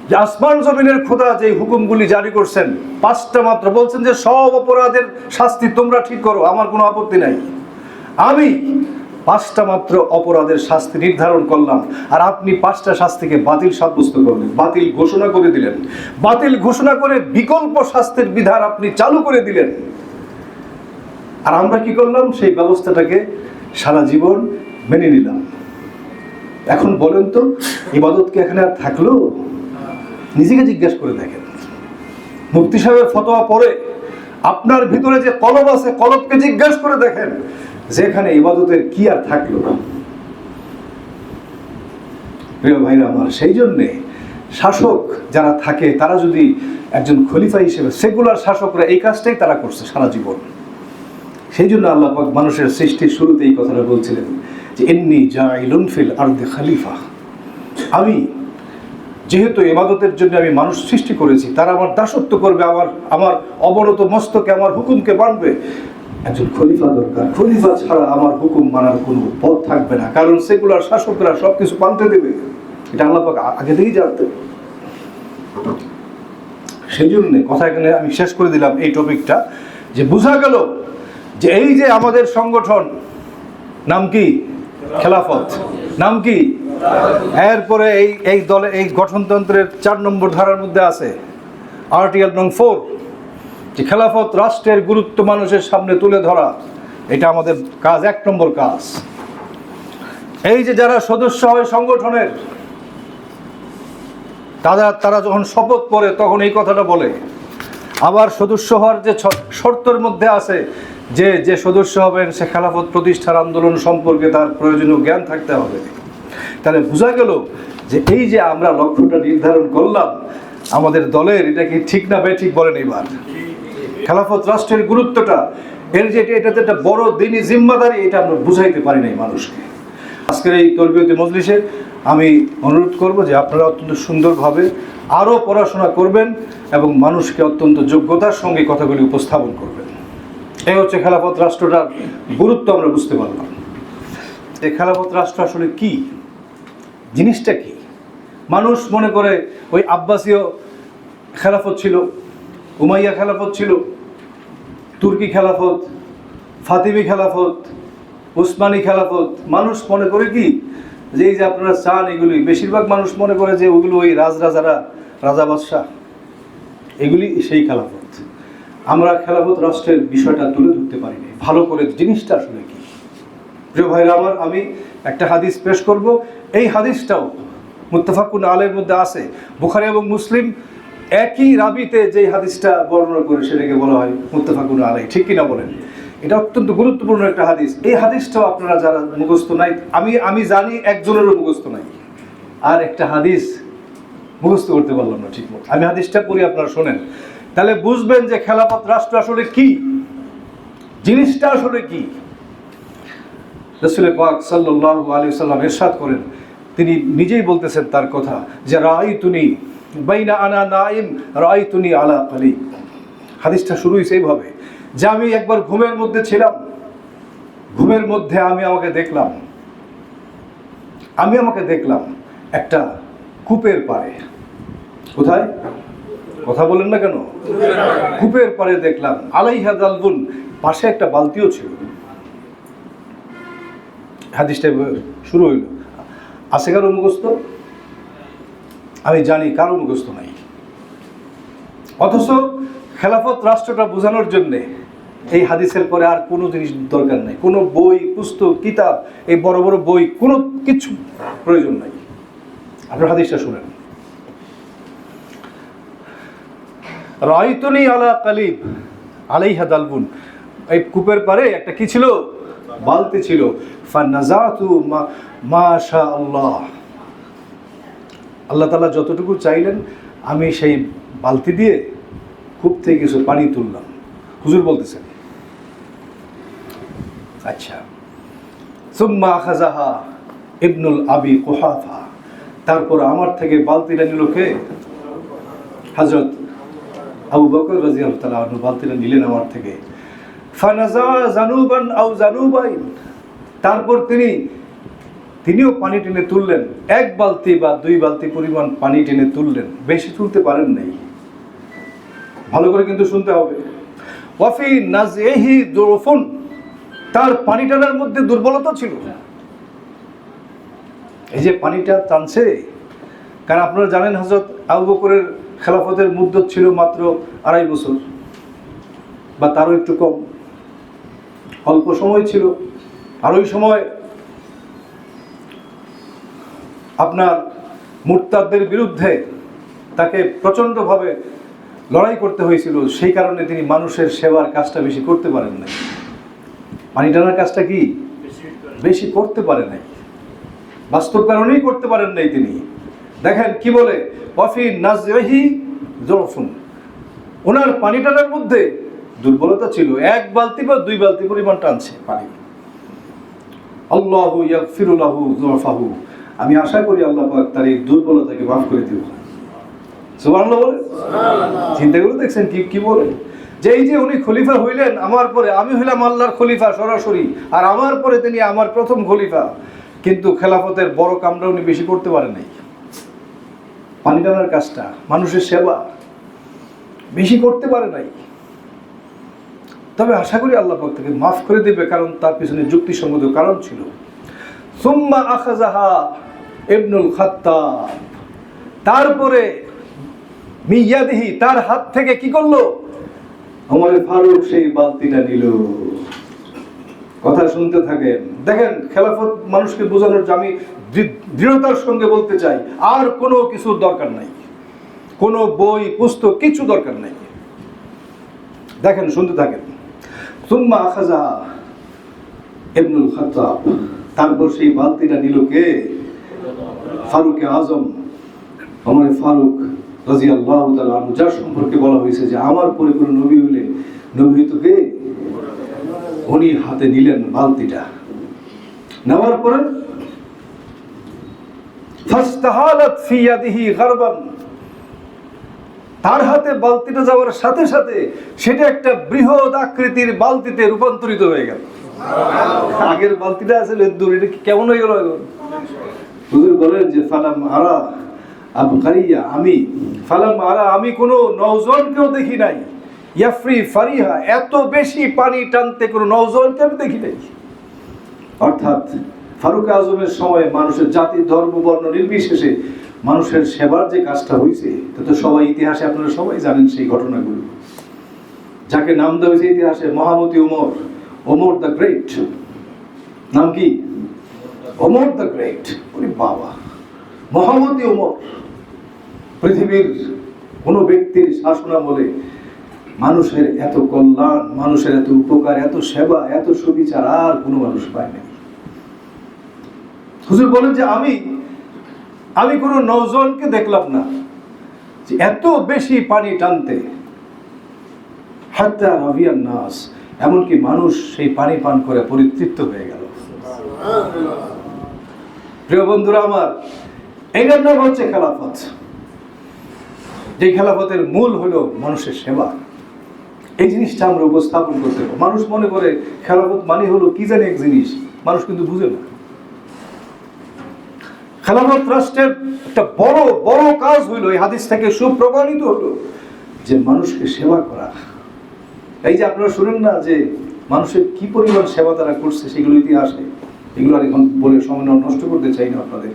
যে আসমান জমিনের খোদা যে হুকুমগুলি জারি করছেন, 5টা মাত্র, বলছেন যে সব অপরাধের শাস্তি তোমরা ঠিক করো, আমার কোনো আপত্তি নাই। আমি 5টা মাত্র অপরাধের শাস্তি নির্ধারণ করলাম, আর আপনি 5টা শাস্তিকে বাতিল সাব্যস্ত করলেন, বাতিল ঘোষণা করে দিলেন। বাতিল ঘোষণা করে বিকল্প শাস্তির বিধান আপনি চালু করে দিলেন। আর আমরা কি করলাম? সেই ব্যবস্থাটাকে সারা জীবন মেনে নিলাম। এখন বলেন তো, ইবাদত কি এখানে আর থাকলো? নিজেকে জিজ্ঞেস করে দেখেন। মুফতি সাহেবের ফতোয়া পড়ে আপনার ভিতরে যে কলব আছে, কলবকে জিজ্ঞেস করে দেখেন যে এখানে ইবাদতের কি আর থাকলো। প্রিয় ভাইরা আমার, সেই জন্যে শাসক যারা থাকে তারা যদি একজন খলিফা হিসেবে, সেকুলার শাসকরা এই কাজটাই তারা করছে সারা জীবন। সেই জন্য আল্লাহ পাক মানুষের সৃষ্টির শুরুতে এই কথাটা বলছিলেন যে ইন্নী জাইলুন ফিল আরদি খলিফা। আমি যেহেতু ইবাদতের জন্য আমি মানুষ সৃষ্টি করেছি, তারা আমার দাসত্ব করবে, আমার অবনত মস্তকে আমার হুকুমকে মানবে। একজন খলিফা দরকার। খলিফা ছাড়া আমার হুকুম মানার কোনো পথ থাকবে না, কারণ সেকুলার শাসকরা সবকিছু পাল্টে দেবে। এটা আল্লাহ পাক আগে থেকেই জানতেন। সেই জন্য কথা এখানে আমি শেষ করে দিলাম এই টপিকটা, যে বোঝা গেল যে এই যে আমাদের সংগঠন, নাম কি? খেলাফত। নাম কি? এরপরে এই দলে, এই গঠনতন্ত্রের 4 নম্বর ধারার মধ্যে আছে আর্টিকেল নং 4, যে খেলাফত রাষ্ট্রের গুরুত্ব মানুষের সামনে তুলে ধরা। এটা আমাদের কাজ, 1 নম্বর কাজ। এই যে যারা সদস্য হয় সংগঠনের, তারা যখন শপথ করে তখন এই কথাটা বলে। আবার সদস্য হওয়ার যে শর্তের মধ্যে আছে যে সদস্য হবেন সে খেলাফত প্রতিষ্ঠার আন্দোলন সম্পর্কে তার প্রয়োজনীয় জ্ঞান থাকতে হবে। তাহলে বোঝা গেল যে এই যে আমরা লক্ষ্যটা নির্ধারণ করলাম আমাদের দলের, এটা কি ঠিক না বেঠিক বলেন? এবার খেলাফত রাষ্ট্রের গুরুত্বটা, এটাতে একটা বড় দিনী জিম্মাদারি, এটা আমরা বুঝাইতে পারি নাই মানুষকে। আজকের এই তরবিয়তে মজলিসে আমি অনুরোধ করব যে আপনারা অত্যন্ত সুন্দরভাবে আরও পড়াশোনা করবেন এবং মানুষকে অত্যন্ত যোগ্যতার সঙ্গে কথাগুলি উপস্থাপন করবেন। এই হচ্ছে খেলাফত রাষ্ট্রটার গুরুত্ব আমরা বুঝতে পারলাম। এই খেলাফত রাষ্ট্র আসলে কি, জিনিসটা কি? মানুষ মনে করে ওই আব্বাসীয় খেলাফত ছিল, উমাইয়া খেলাফত ছিল, তুর্কি খেলাফত, ফাতিমি খেলাফত, উসমানী খেলাফত। মানুষ মনে করে কি যে এই যে আপনারা চান এগুলি, বেশিরভাগ মানুষ মনে করে যে ওগুলো ওই রাজরাজারা, রাজা বাদশাহ, এগুলি সেই খেলাফত। আমরা খেলাফত রাষ্ট্রের বিষয়টা তুলে ধরতে পারিনি ভালো করে, জিনিসটা আসলে কি। প্রিয় ভাইরা আমার, আমি একটা হাদিস পেশ করব। এই হাদিসটাও মুত্তাফাকুন আলাইহির মধ্যে আছে। বুখারী এবং মুসলিম একই রাবিতে যে হাদিসটা বর্ণনা করে সেটাকে বলা হয় মুত্তাফাকুন আলাইহি। ঠিক কিনা বলেন? এটা অত্যন্ত গুরুত্বপূর্ণ একটা হাদিস। এই হাদিসটাও আপনারা যারা মুখস্থ নাই, আমি জানি একজনেরও মুখস্থ নাই, আর একটা হাদিস মুখস্থ করতে পারলাম না ঠিক মতো। আমি হাদিসটা পড়ি, আপনারা শোনেন, তাহলে বুঝবেন যে খেলাফত রাষ্ট্র আসলে কি, জিনিসটা আসলে কি। রাসূল পাক সাল্লাল্লাহু আলাইহি ওয়াসাল্লাম ইরশাদ করেন, তিনি নিজেই বলতেছেন তার কথা, যে রাআইতুনি বাইনা আনা নাইম রাআইতুনি আলা কালিব। হাদিসটা শুরু হয়েছে এইভাবে যে আমি একবার ঘুমের মধ্যে ছিলাম, ঘুমের মধ্যে আমি আমাকে দেখলাম একটা কূপের পাড়ে। কোথায়? কথা বলেন না কেন? কূপের পাড়ে দেখলাম। আলাইহা দালবুন, পাশে একটা বালতিও ছিল। হাদিসটা শুরু হইল। আছে কারো মুখস্থ? আমি জানি কারো মুখস্থ নাই। অথচ খেলাফত রাষ্ট্রটা বোঝানোর জন্যে এই হাদিসের পরে আর কোনো জিনিস দরকার নাই, কোনো বই পুস্তক কিতাব, এই বড় বড় বই, কোনো কিছু প্রয়োজন নাই। আপনার হাদিসটা শুনেন। রাআইতুনি আলা কালিব আলাইহা দালবুন, এই কূপের পারে একটা কি ছিল? বালতি ছিল। ফানাজাতু মাশা আল্লাহ, আল্লাহ তাআলা যতটুকু চাইলেন আমি সেই বালতি দিয়ে কূপ থেকে কিছু পানি তুললাম। হুজুর বলতেছেন। আচ্ছা, সুম্মা আখাযাহা ইবনুল আবি কুহাফা, তারপর আমার থেকে বালতিটা নিল কে? হযরত আবু বকর রাদিয়াল্লাহু তাআলা আনহু বালতিটা নিলেন আমার থেকে। ফানাজা জানুবান আও জানুবাইন, তারপর তিনিও পানি টেনে তুললেন। এক বালতি বা দুই বালতি পরিমাণ পানি টেনে তুললেন, বেশি তুলতে পারেন নাই। ভালো করে কিন্তু শুনতে হবে। ওয়াফি নাজইহি দুরফুন, তার পানি টানার মধ্যে দুর্বলতা ছিল। এই যে পানিটা টানছে, কারণ আপনারা জানেন হযরত আবু বকরের খেলাফতের মুদ্দত ছিল মাত্র 2.5 বছর বা তারও একটু কম, অল্প সময় ছিল। আর ওই সময় আপনার মুরতাদদের বিরুদ্ধে তাকে প্রচণ্ডভাবে লড়াই করতে হয়েছিল। সেই কারণে তিনি মানুষের সেবার কাজটা বেশি করতে পারেন নাই। পানি টানার কাজটা কি বেশি করতে পারে নাই, বাস্তব কারণেই করতে পারেন নাই তিনি। দেখেন কি বলে, ওয়াফি নাজইহি যুরফুন, ওনার পানি টানার মধ্যে দুর্বলতা ছিল। এক বালতি বা দুই বালতি পরিমাণ টানছে পানি। আল্লাহু ইয়াগফিরু লাহু যুরফাহু, আমি আশা করি আল্লাহ পাক তার এই দুর্বলতাকে মাফ করে দিবেন। সুবহানাল্লাহ বলে। চিন্তা করে দেখছেন কি বলে, যে এই যে উনি খলিফা হইলেন আমার পরে, আমি হইলাম আল্লাহর খলিফা সরাসরি, আর আমার পরে তিনি আমার প্রথম খলিফা, কিন্তু খেলাফতের বড় কামটা উনি বেশি করতে পারেন নাই। পানি টানার কাজটা, মানুষের সেবা বেশি করতে পারে নাই। তবে আশা করি আল্লাহ পাক তাকে মাফ করে দেবে, কারণ তার পিছনে যুক্তিসঙ্গত কারণ ছিল। সুম্মা আখাযাহা ইবনুল খাত্তাব, তারপরে মিয়াদিহি, তার হাত থেকে কি করলো? ওমর ফারুক সেই বালতিটা নিল। কথা শুনতে থাকেন। দেখেন খেলাফত মানুষকে বোঝানোর যে আমি দৃঢ়তার সঙ্গে বলতে চাই, আর কোনো কিছুর দরকার নাই, কোনো বই পুস্তক কিছু দরকার নাই। দেখেন শুনতে থাকেন। সুম্মা আখাযাহা ইবনুল খাত্তাব, তারপর সেই বালতিটা নিল কে? ফারুক আজম ওমর ফারুক রাদিয়াল্লাহু তাআলা আনহু, যার সম্পর্কে বলা হয়েছে যে আমার পরে কোনো নবী হলে নবী তো কে? উনি হাতে নিলেন বালতিটা। নেওয়ার পরে ফাস্তাহালাত ফি ইয়াদিহি গারবান, তার হাতে বালতিটা যাওয়ার সাথে সাথে সেটা একটা বৃহৎ আকৃতির বালতিতে রূপান্তরিত হয়ে গেল। আগের বালতিটা আসলে দূর, এটা কেমন হয়ে গেল এখন? হুজুর বলেন যে ফালাম আরা আবকারিয়া, আমি কোনো নওজোয়ানকেও দেখি নাই, ইয়াফরি ফারিহা, এত বেশি পানি টানতে কোনো নওজোয়ানকে আমি দেখি নাই। অর্থাৎ ফারুক আজমের সময় মানুষের জাতি ধর্ম বর্ণ নির্বিশেষে মানুষের সেবার যে কাজটা হয়েছে, তা তো সবাই ইতিহাসে আপনারা সবাই জানেন সেই ঘটনাগুলো। যাকে নাম দেওয়া হয়েছে ইতিহাসে মহামতি ওমর দ্য গ্রেট। নাম কি? Omar the great. ওরে বাবা, মহামতি ওমর। পৃথিবীর কোনো ব্যক্তির শাসনামলে মানুষের এত কল্যাণ, মানুষের এত উপকার, এত সেবা, এত সুবিচার আর কোনো মানুষ পায় না। হুজুর বলেন যে আমি কোনো নওজোয়ানকে দেখলাম না যে এত বেশি পানি টানতে। হাত্তা রাবিয়ান নাস, এমনকি মানুষ সেই পানি পান করে পরিতৃপ্ত হয়ে গেল। প্রিয় বন্ধুরা আমার, এটার নাম হচ্ছে খেলাফত। যে খেলাফতের মূল হলো মানুষের সেবা। এই জিনিসটা আমরা উপস্থাপন করতে পারবো। মানুষ মনে করে খেলাফত মানে হলো কি জানি এক জিনিস, মানুষ কিন্তু বুঝে না। খেলাফত রাষ্ট্রের একটা বড় বড় কাজ হইলো, এই হাদিস থেকে সুপ্রমাণিত হলো যে মানুষকে সেবা করা। এই যে আপনারা শুনেন না যে মানুষের কি পরিমাণ সেবা তারা করছে, সেগুলো ইতিহাসে, এগুলো আর এখন বলে সময় নষ্ট করতে চাই না আপনাদের।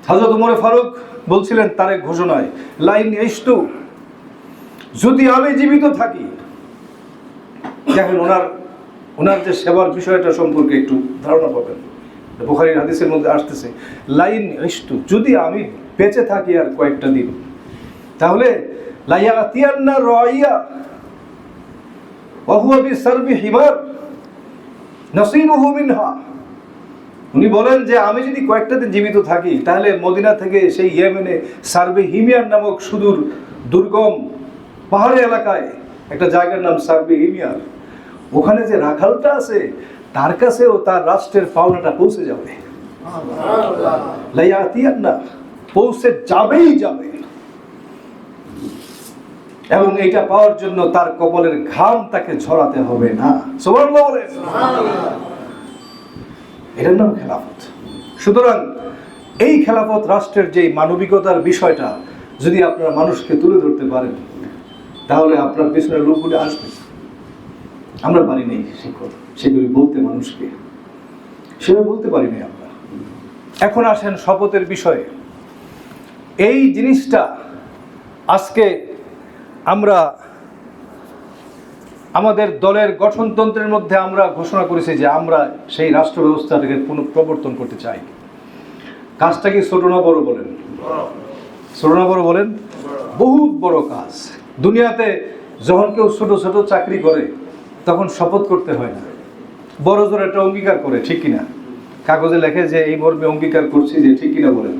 হযরত ওমর ফারুক বলছিলেন তার এক ঘোষণায়, লাইন ইশতু, যদি আমি জীবিত থাকি, দেখেন ওনার যে সেবার বিষয়টা সম্পর্কে একটু ধারণা পাবেন। বুখারীর হাদিসের মধ্যে আসতেছে, লাইন ইশতু, যদি আমি বেঁচে থাকি আর কয়েকটা দিন, তাহলে লায়াতিয়ান্না রাইয়া ওয়া হুয়া বিসারবি হিমার নসিবুহু মিনহা। উনি বলেন যে আমি যদি কয়েকটা দিন জীবিত থাকি, তাহলে মদিনা থেকে সেই ইয়েমেনে সার্বে হিমিয়ার নামক সুদূর দুর্গম পাহাড়ি এলাকায় একটা জায়গার নাম সার্বে হিমিয়ার, ওখানে যে রাখালটা আছে তার কাছেও তার রাষ্ট্রের পাওনাটা পৌঁছে যাবে। লায়াতিয়ান্না, পৌঁছে যাবেই যাবে। এবং এইটা পাওয়ার জন্য তার কপালের ঘাম তাকে ঝরাতে হবে না। সুবহানাল্লাহ বলেন। এটার নাম খেলাফত। সুতরাং এই খেলাফত রাষ্ট্রের যে মানবিকতার বিষয়টা যদি আপনারা মানুষকে তুলে ধরতে পারেন, তাহলে আপনার পেছনে লোকগুলো আসবে। আমরা পারি নাই সেগুলি বলতে, মানুষকে সেভাবে বলতে পারি নাই আমরা। এখন আসেন শপথের বিষয়ে। এই জিনিসটা আজকে আমরা আমাদের দলের গঠনতন্ত্রের মধ্যে আমরা ঘোষণা করেছি যে আমরা সেই রাষ্ট্র ব্যবস্থাটাকে পুনঃপ্রবর্তন করতে চাই। কাজটা কি ছোট না বড় বলেন? ছোট না বড় বলেন? বহুত বড় কাজ। দুনিয়াতে যখন কেউ ছোট ছোট চাকরি করে তখন শপথ করতে হয় না, বড় জোর একটা অঙ্গীকার করে, ঠিক কিনা? কাগজে লেখে যে এই মর্মে অঙ্গীকার করছি, যে ঠিক কিনা বলেন।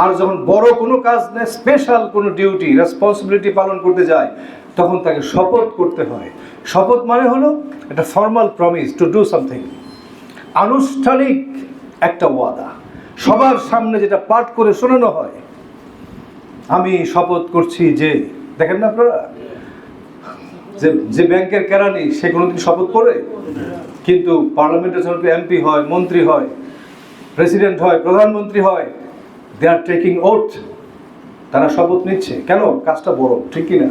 আর যখন বড় কোনো কাজ নেই, স্পেশাল কোনো ডিউটি, রেসপন্সিবিলিটি পালন করতে যায়, তখন তাকে শপথ করতে হয়। শপথ মানে হলো একটা formal promise to do something, আনুষ্ঠানিক একটা ওয়াদা, সবার সামনে যেটা পাঠ করে শোনানো হয়। আমি শপথ করছি যে, দেখেন না আপনারা যে ব্যাংকের কেরানি সে কোনোদিন শপথ করে? কিন্তু পার্লামেন্টের যখন এমপি হয়, মন্ত্রী হয়, প্রেসিডেন্ট হয়, প্রধানমন্ত্রী হয়, দে আর টেকিং ওথ, তারা শপথ নিচ্ছে। কেন? কাজটা বড়, ঠিক কিনা?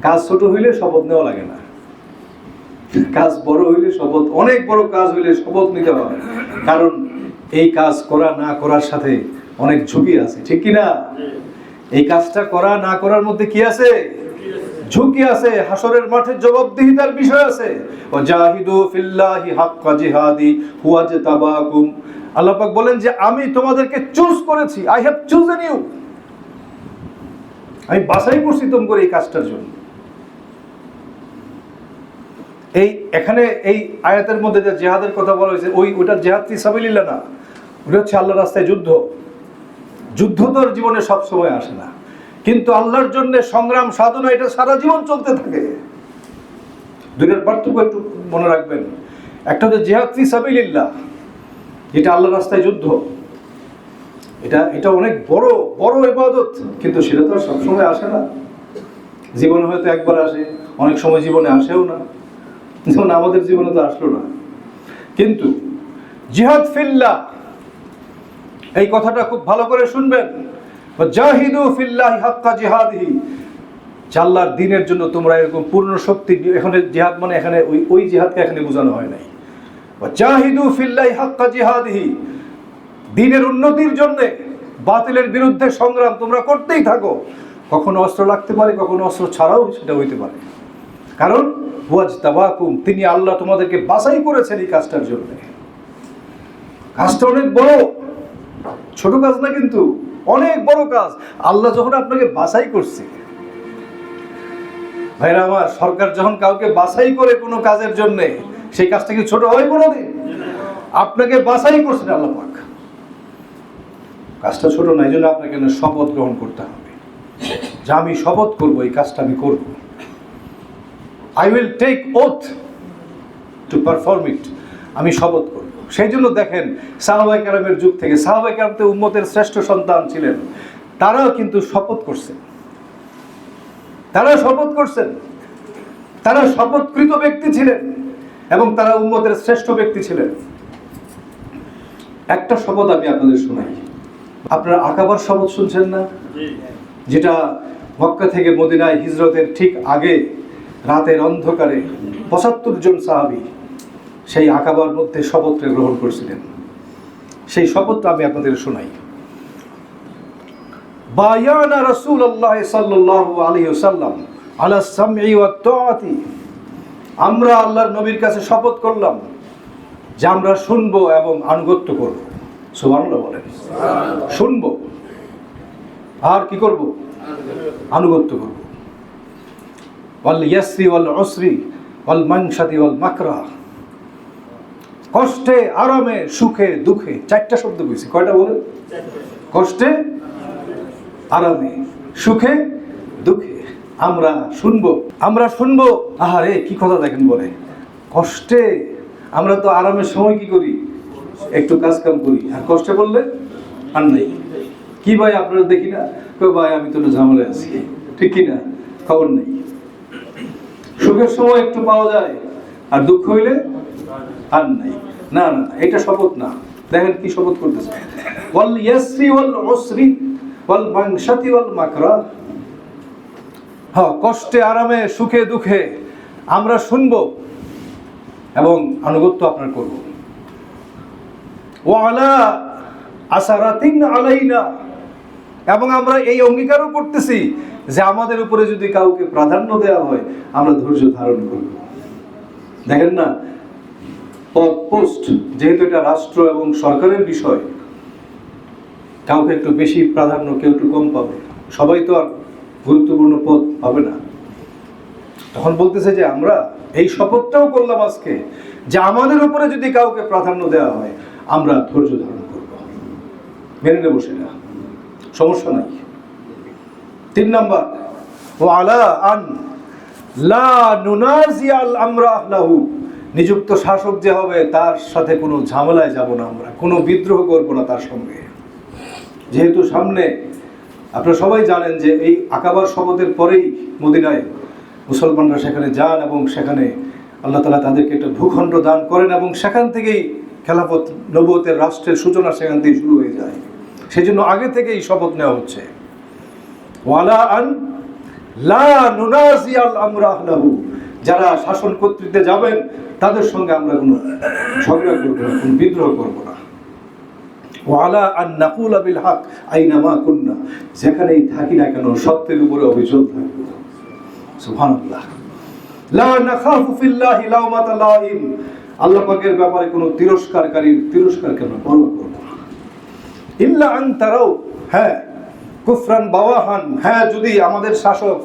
কাজ ছোট হইলে শপথ নেওয়া লাগে না, কাজ বড় হইলে শপথ, অনেক বড় কাজ হইলে শপথ নিতে হয়। কারণ এই কাজ করা না করার সাথে অনেক ঝুঁকি আছে, ঠিক কিনা? এই কাজটা করা না করার মধ্যে কি আছে? ঝুঁকি আছে, হাসরের মাঠে জবাবদিহিতার বিষয় আছে। ওয়াজাহিদু ফিল্লাহি হাক্কা জিহাদি হুয়া জাতাবাকুম। আল্লাহ পাক বলেন যে আমি তোমাদেরকে চুজ করেছি, আই হ্যাভ চুজেন ইউ, আমি বাছাই করছি তোমাদের এই কাজটার জন্য। এই এখানে এই আয়াতের মধ্যে যে জিহাদের কথা বলা হয়েছে, ওইটা জিহাদ ফি সাবিলিল্লাহ না, ওটা হচ্ছে আল্লাহর রাস্তায় যুদ্ধ। যুদ্ধ তো জীবনে সবসময় আসে না, কিন্তু আল্লাহর জন্য সংগ্রাম সাধনা এটা সারা জীবন চলতে থাকে। দুইটার পার্থক্য একটু মনে রাখবেন। একটা হচ্ছে জিহাদ ফি সাবিলিল্লাহ, এটা আল্লাহর রাস্তায় যুদ্ধ, এটা অনেক বড় বড় ইবাদত, কিন্তু সেটা তো সবসময় আসে না। জীবনে হয়তো একবার আসে, অনেক সময় জীবনে আসেও না, যেমন আমাদের জীবনে তো আসলো না। কিন্তু জিহাদ ফিল্লাহ, এই কথাটা খুব ভালো করে শুনবেন। জাহিদু ফিল্লাহি হাক্কা জিহাদিহি, আল্লাহর দ্বীনের জন্য তোমরা এরকম পূর্ণ শক্তি। এখানে জিহাদ মানে এখানে ওই জিহাদকে এখানে বোঝানো হয় নাই। জাহিদু ফিল্লাহি হাক্কা জিহাদিহি, দ্বীনের উন্নতির জন্য বাতিলের বিরুদ্ধে সংগ্রাম তোমরা করতেই থাকো। কখনো অস্ত্র লাগতে পারে, কখনো অস্ত্র ছাড়াও সেটা হইতে পারে। কারণ ওয়াজতাবাকুম, তিনি আল্লাহ তোমাদেরকে বাছাই করেছেন এই কাজটার জন্য। কাজটা অনেক বড়, ছোট কাজ না, কিন্তু অনেক বড় কাজ। আল্লাহ যখন আপনাকে বাছাই করছে, ভাইরা আমার, সরকার যখন কাউকে বাছাই করে কোনো কাজের জন্য, সেই কাজটা কি ছোট হয় কোনোদিন? আপনাকে বাছাই করছেন আল্লাহ পাক, কাজটা ছোট না। এই জন্য আপনাকে শপথ গ্রহণ করতে হবে যে আমি শপথ করবো এই কাজটা আমি করব। I will take oath to perform it, আমি শপথ করব। সেই জন্য দেখেন সাহাবায়ে কেরামের যুগ থেকে, সাহাবায়ে কেরাম তো উম্মতের শ্রেষ্ঠ সন্তান ছিলেন, তারাও কিন্তু শপথ করছেন। তারা শপথ করছেন, তারা শপথকৃত ব্যক্তি ছিলেন এবং তারা উম্মতের শ্রেষ্ঠ ব্যক্তি ছিলেন। একটা শপথ আমি আপনাদের শোনাই। আপনারা আকাবার শপথ শুনছেন না? যেটা মক্কা থেকে মদিনায় হিজরতের ঠিক আগে রাতের অন্ধকারে ৭৫ জন সাহাবী সেই আকাবার মধ্যে শপথকে গ্রহণ করেছিলেন। সেই শপথটা আমি আপনাদের শোনাই। বায়ানা রাসূলুল্লাহ সাল্লাল্লাহু আলাইহি ওয়াসাল্লাম আলা সামঈ ওয়াত তাআতি, আমরা আল্লাহর নবীর কাছে শপথ করলাম যে আমরা শুনবো এবং আনুগত্য করব। সুবহানাল্লাহ বলেন। শুনবো আর কি করব? আনুগত্য করব। ওয়াল ইয়াসরি ওয়াল উসরি ওয়াল মানশাতি ওয়াল মাকরাহ, কষ্টে আরামে সুখে দুঃখে, চারটা শব্দ বলছি। কয়টা বলেন? কষ্টে আরামে সুখে দুঃখে আমরা শুনবো, আমরা শুনবো। আহারে কি কথা দেখেন বলে, কষ্টে আমরা তো আরামের সময় কি করি? একটু কাজ কাম করি, আর কষ্টে বললে আর নাই। কি ভাই আপনারা দেখি না, ভাই আমি তো ঝামেলায় আছি, ঠিক কি না? খবর নেই। সুখের সময় একটু পাওয়া যায়, আর দুঃখ হইলে আর নাই। না না, এটা শপথ না। দেখেন কি শপথ করতেছে, ওয়াল ইয়াসরি ওয়াল উসরি ওয়াল মানশাতি ওয়াল মাকরাহ। হ্যাঁ, কষ্টে আরামে সুখে দুঃখে আমরা শুনবো এবং আনুগত্য আপনার করব। ওয়ালা আসারাতিন আলাইনা, এবং আমরা এই অঙ্গীকারও করতেছি যে আমাদের উপরে যদি কাউকে প্রাধান্য দেওয়া হয় আমরা ধৈর্য ধারণ করব। দেখেন না, পোস্ট যেহেতু এটা রাষ্ট্র এবং সরকারের বিষয়, কাউকে একটু বেশি প্রাধান্য, কেউ একটু কম পাবে, সবাই তো আর গুরুত্বপূর্ণ পদ পাবে না। তখন বলতেছে যে আমরা এই শপথটাও করলাম আজকে যে আমাদের উপরে যদি কাউকে প্রাধান্য দেওয়া হয় আমরা ধৈর্য ধারণ করব, মেনে নেব, সেটা সমস্যা নাই। 3 নাম্বার, ওয়ালা আন লা নুনাজিয়াল আমরা লাহু, নিযুক্ত শাসক যে হবে তার সাথে কোনো ঝামেলায় যাব না, আমরা কোনো বিদ্রোহ করব না তার সঙ্গে। যেহেতু সামনে আপনারা সবাই জানেন যে এই আকাবার শপথের পরেই মদিনায় মুসলমানরা সেখানে যান এবং সেখানে আল্লাহ তাআলা তাদেরকে একটা ভূখণ্ড দান করেন এবং সেখান থেকেই খেলাফত নবুয়তের রাষ্ট্রের সূচনা সেখান থেকে শুরু হয়ে যায়। সেই জন্য আগে থেকেই শপথ নেওয়া হচ্ছে, ওয়ালা আন লা নুনাজিয়াল আমরা লাহু, যারা শাসন কর্তৃত্বে যাবেন তাদের সঙ্গে আমরা কোনো ঝগড়া করব না, কোনো বিদ্রোহ করব না। ওয়ালা আন নাকুলা বিল হক আইনামা কুন্না, যেখানেই থাকি না কেন সত্যের উপরে অবিচল থাকব। সুবহানাল্লাহ। লা নাখাফু ফিল্লাহি লাওমাতা লাইম, আল্লাহ পাকের ব্যাপারে কোনো তিরস্কারকারীর তিরস্কারকে আমরা পরোয়া করব না। ইল্লা আন তারাও, হ্যাঁ কুফরান বাওয়াহান, হ্যাঁ যদি আমাদের শাসক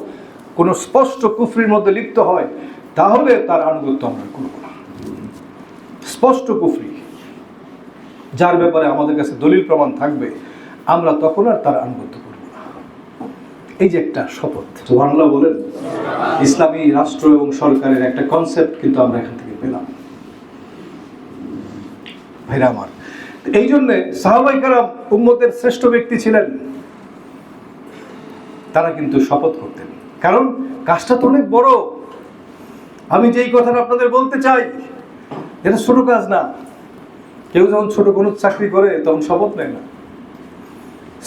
কোনো স্পষ্ট কুফরির মধ্যে লিপ্ত হয় তাহলে তার আনুগত্য আমরা করব না। স্পষ্ট কুফরি, যার ব্যাপারে আমাদের কাছে দলিল প্রমাণ থাকবে, আমরা তখন আর তার আনুগত্য করব না। এই যে একটা শপথ, সুবহানাল্লাহ বলেন। ইসলামী রাষ্ট্র এবং সরকারের একটা কনসেপ্ট কিন্তু আমরা এখান থেকে পেলাম। ভাইরা আমার, এই জন্যে সাহাবায়ে কেরাম উম্মতের শ্রেষ্ঠ ব্যক্তি ছিলেন। তারা কিন্তু শপথ করতেন, কারণ কাজটা তো অনেক বড়। আমি যেই কথাটা আপনাদের বলতে চাই, এটা ছোট কাজ না। কেউ যখন ছোট কোনো চাকরি করে তখন শপথ নেয় না,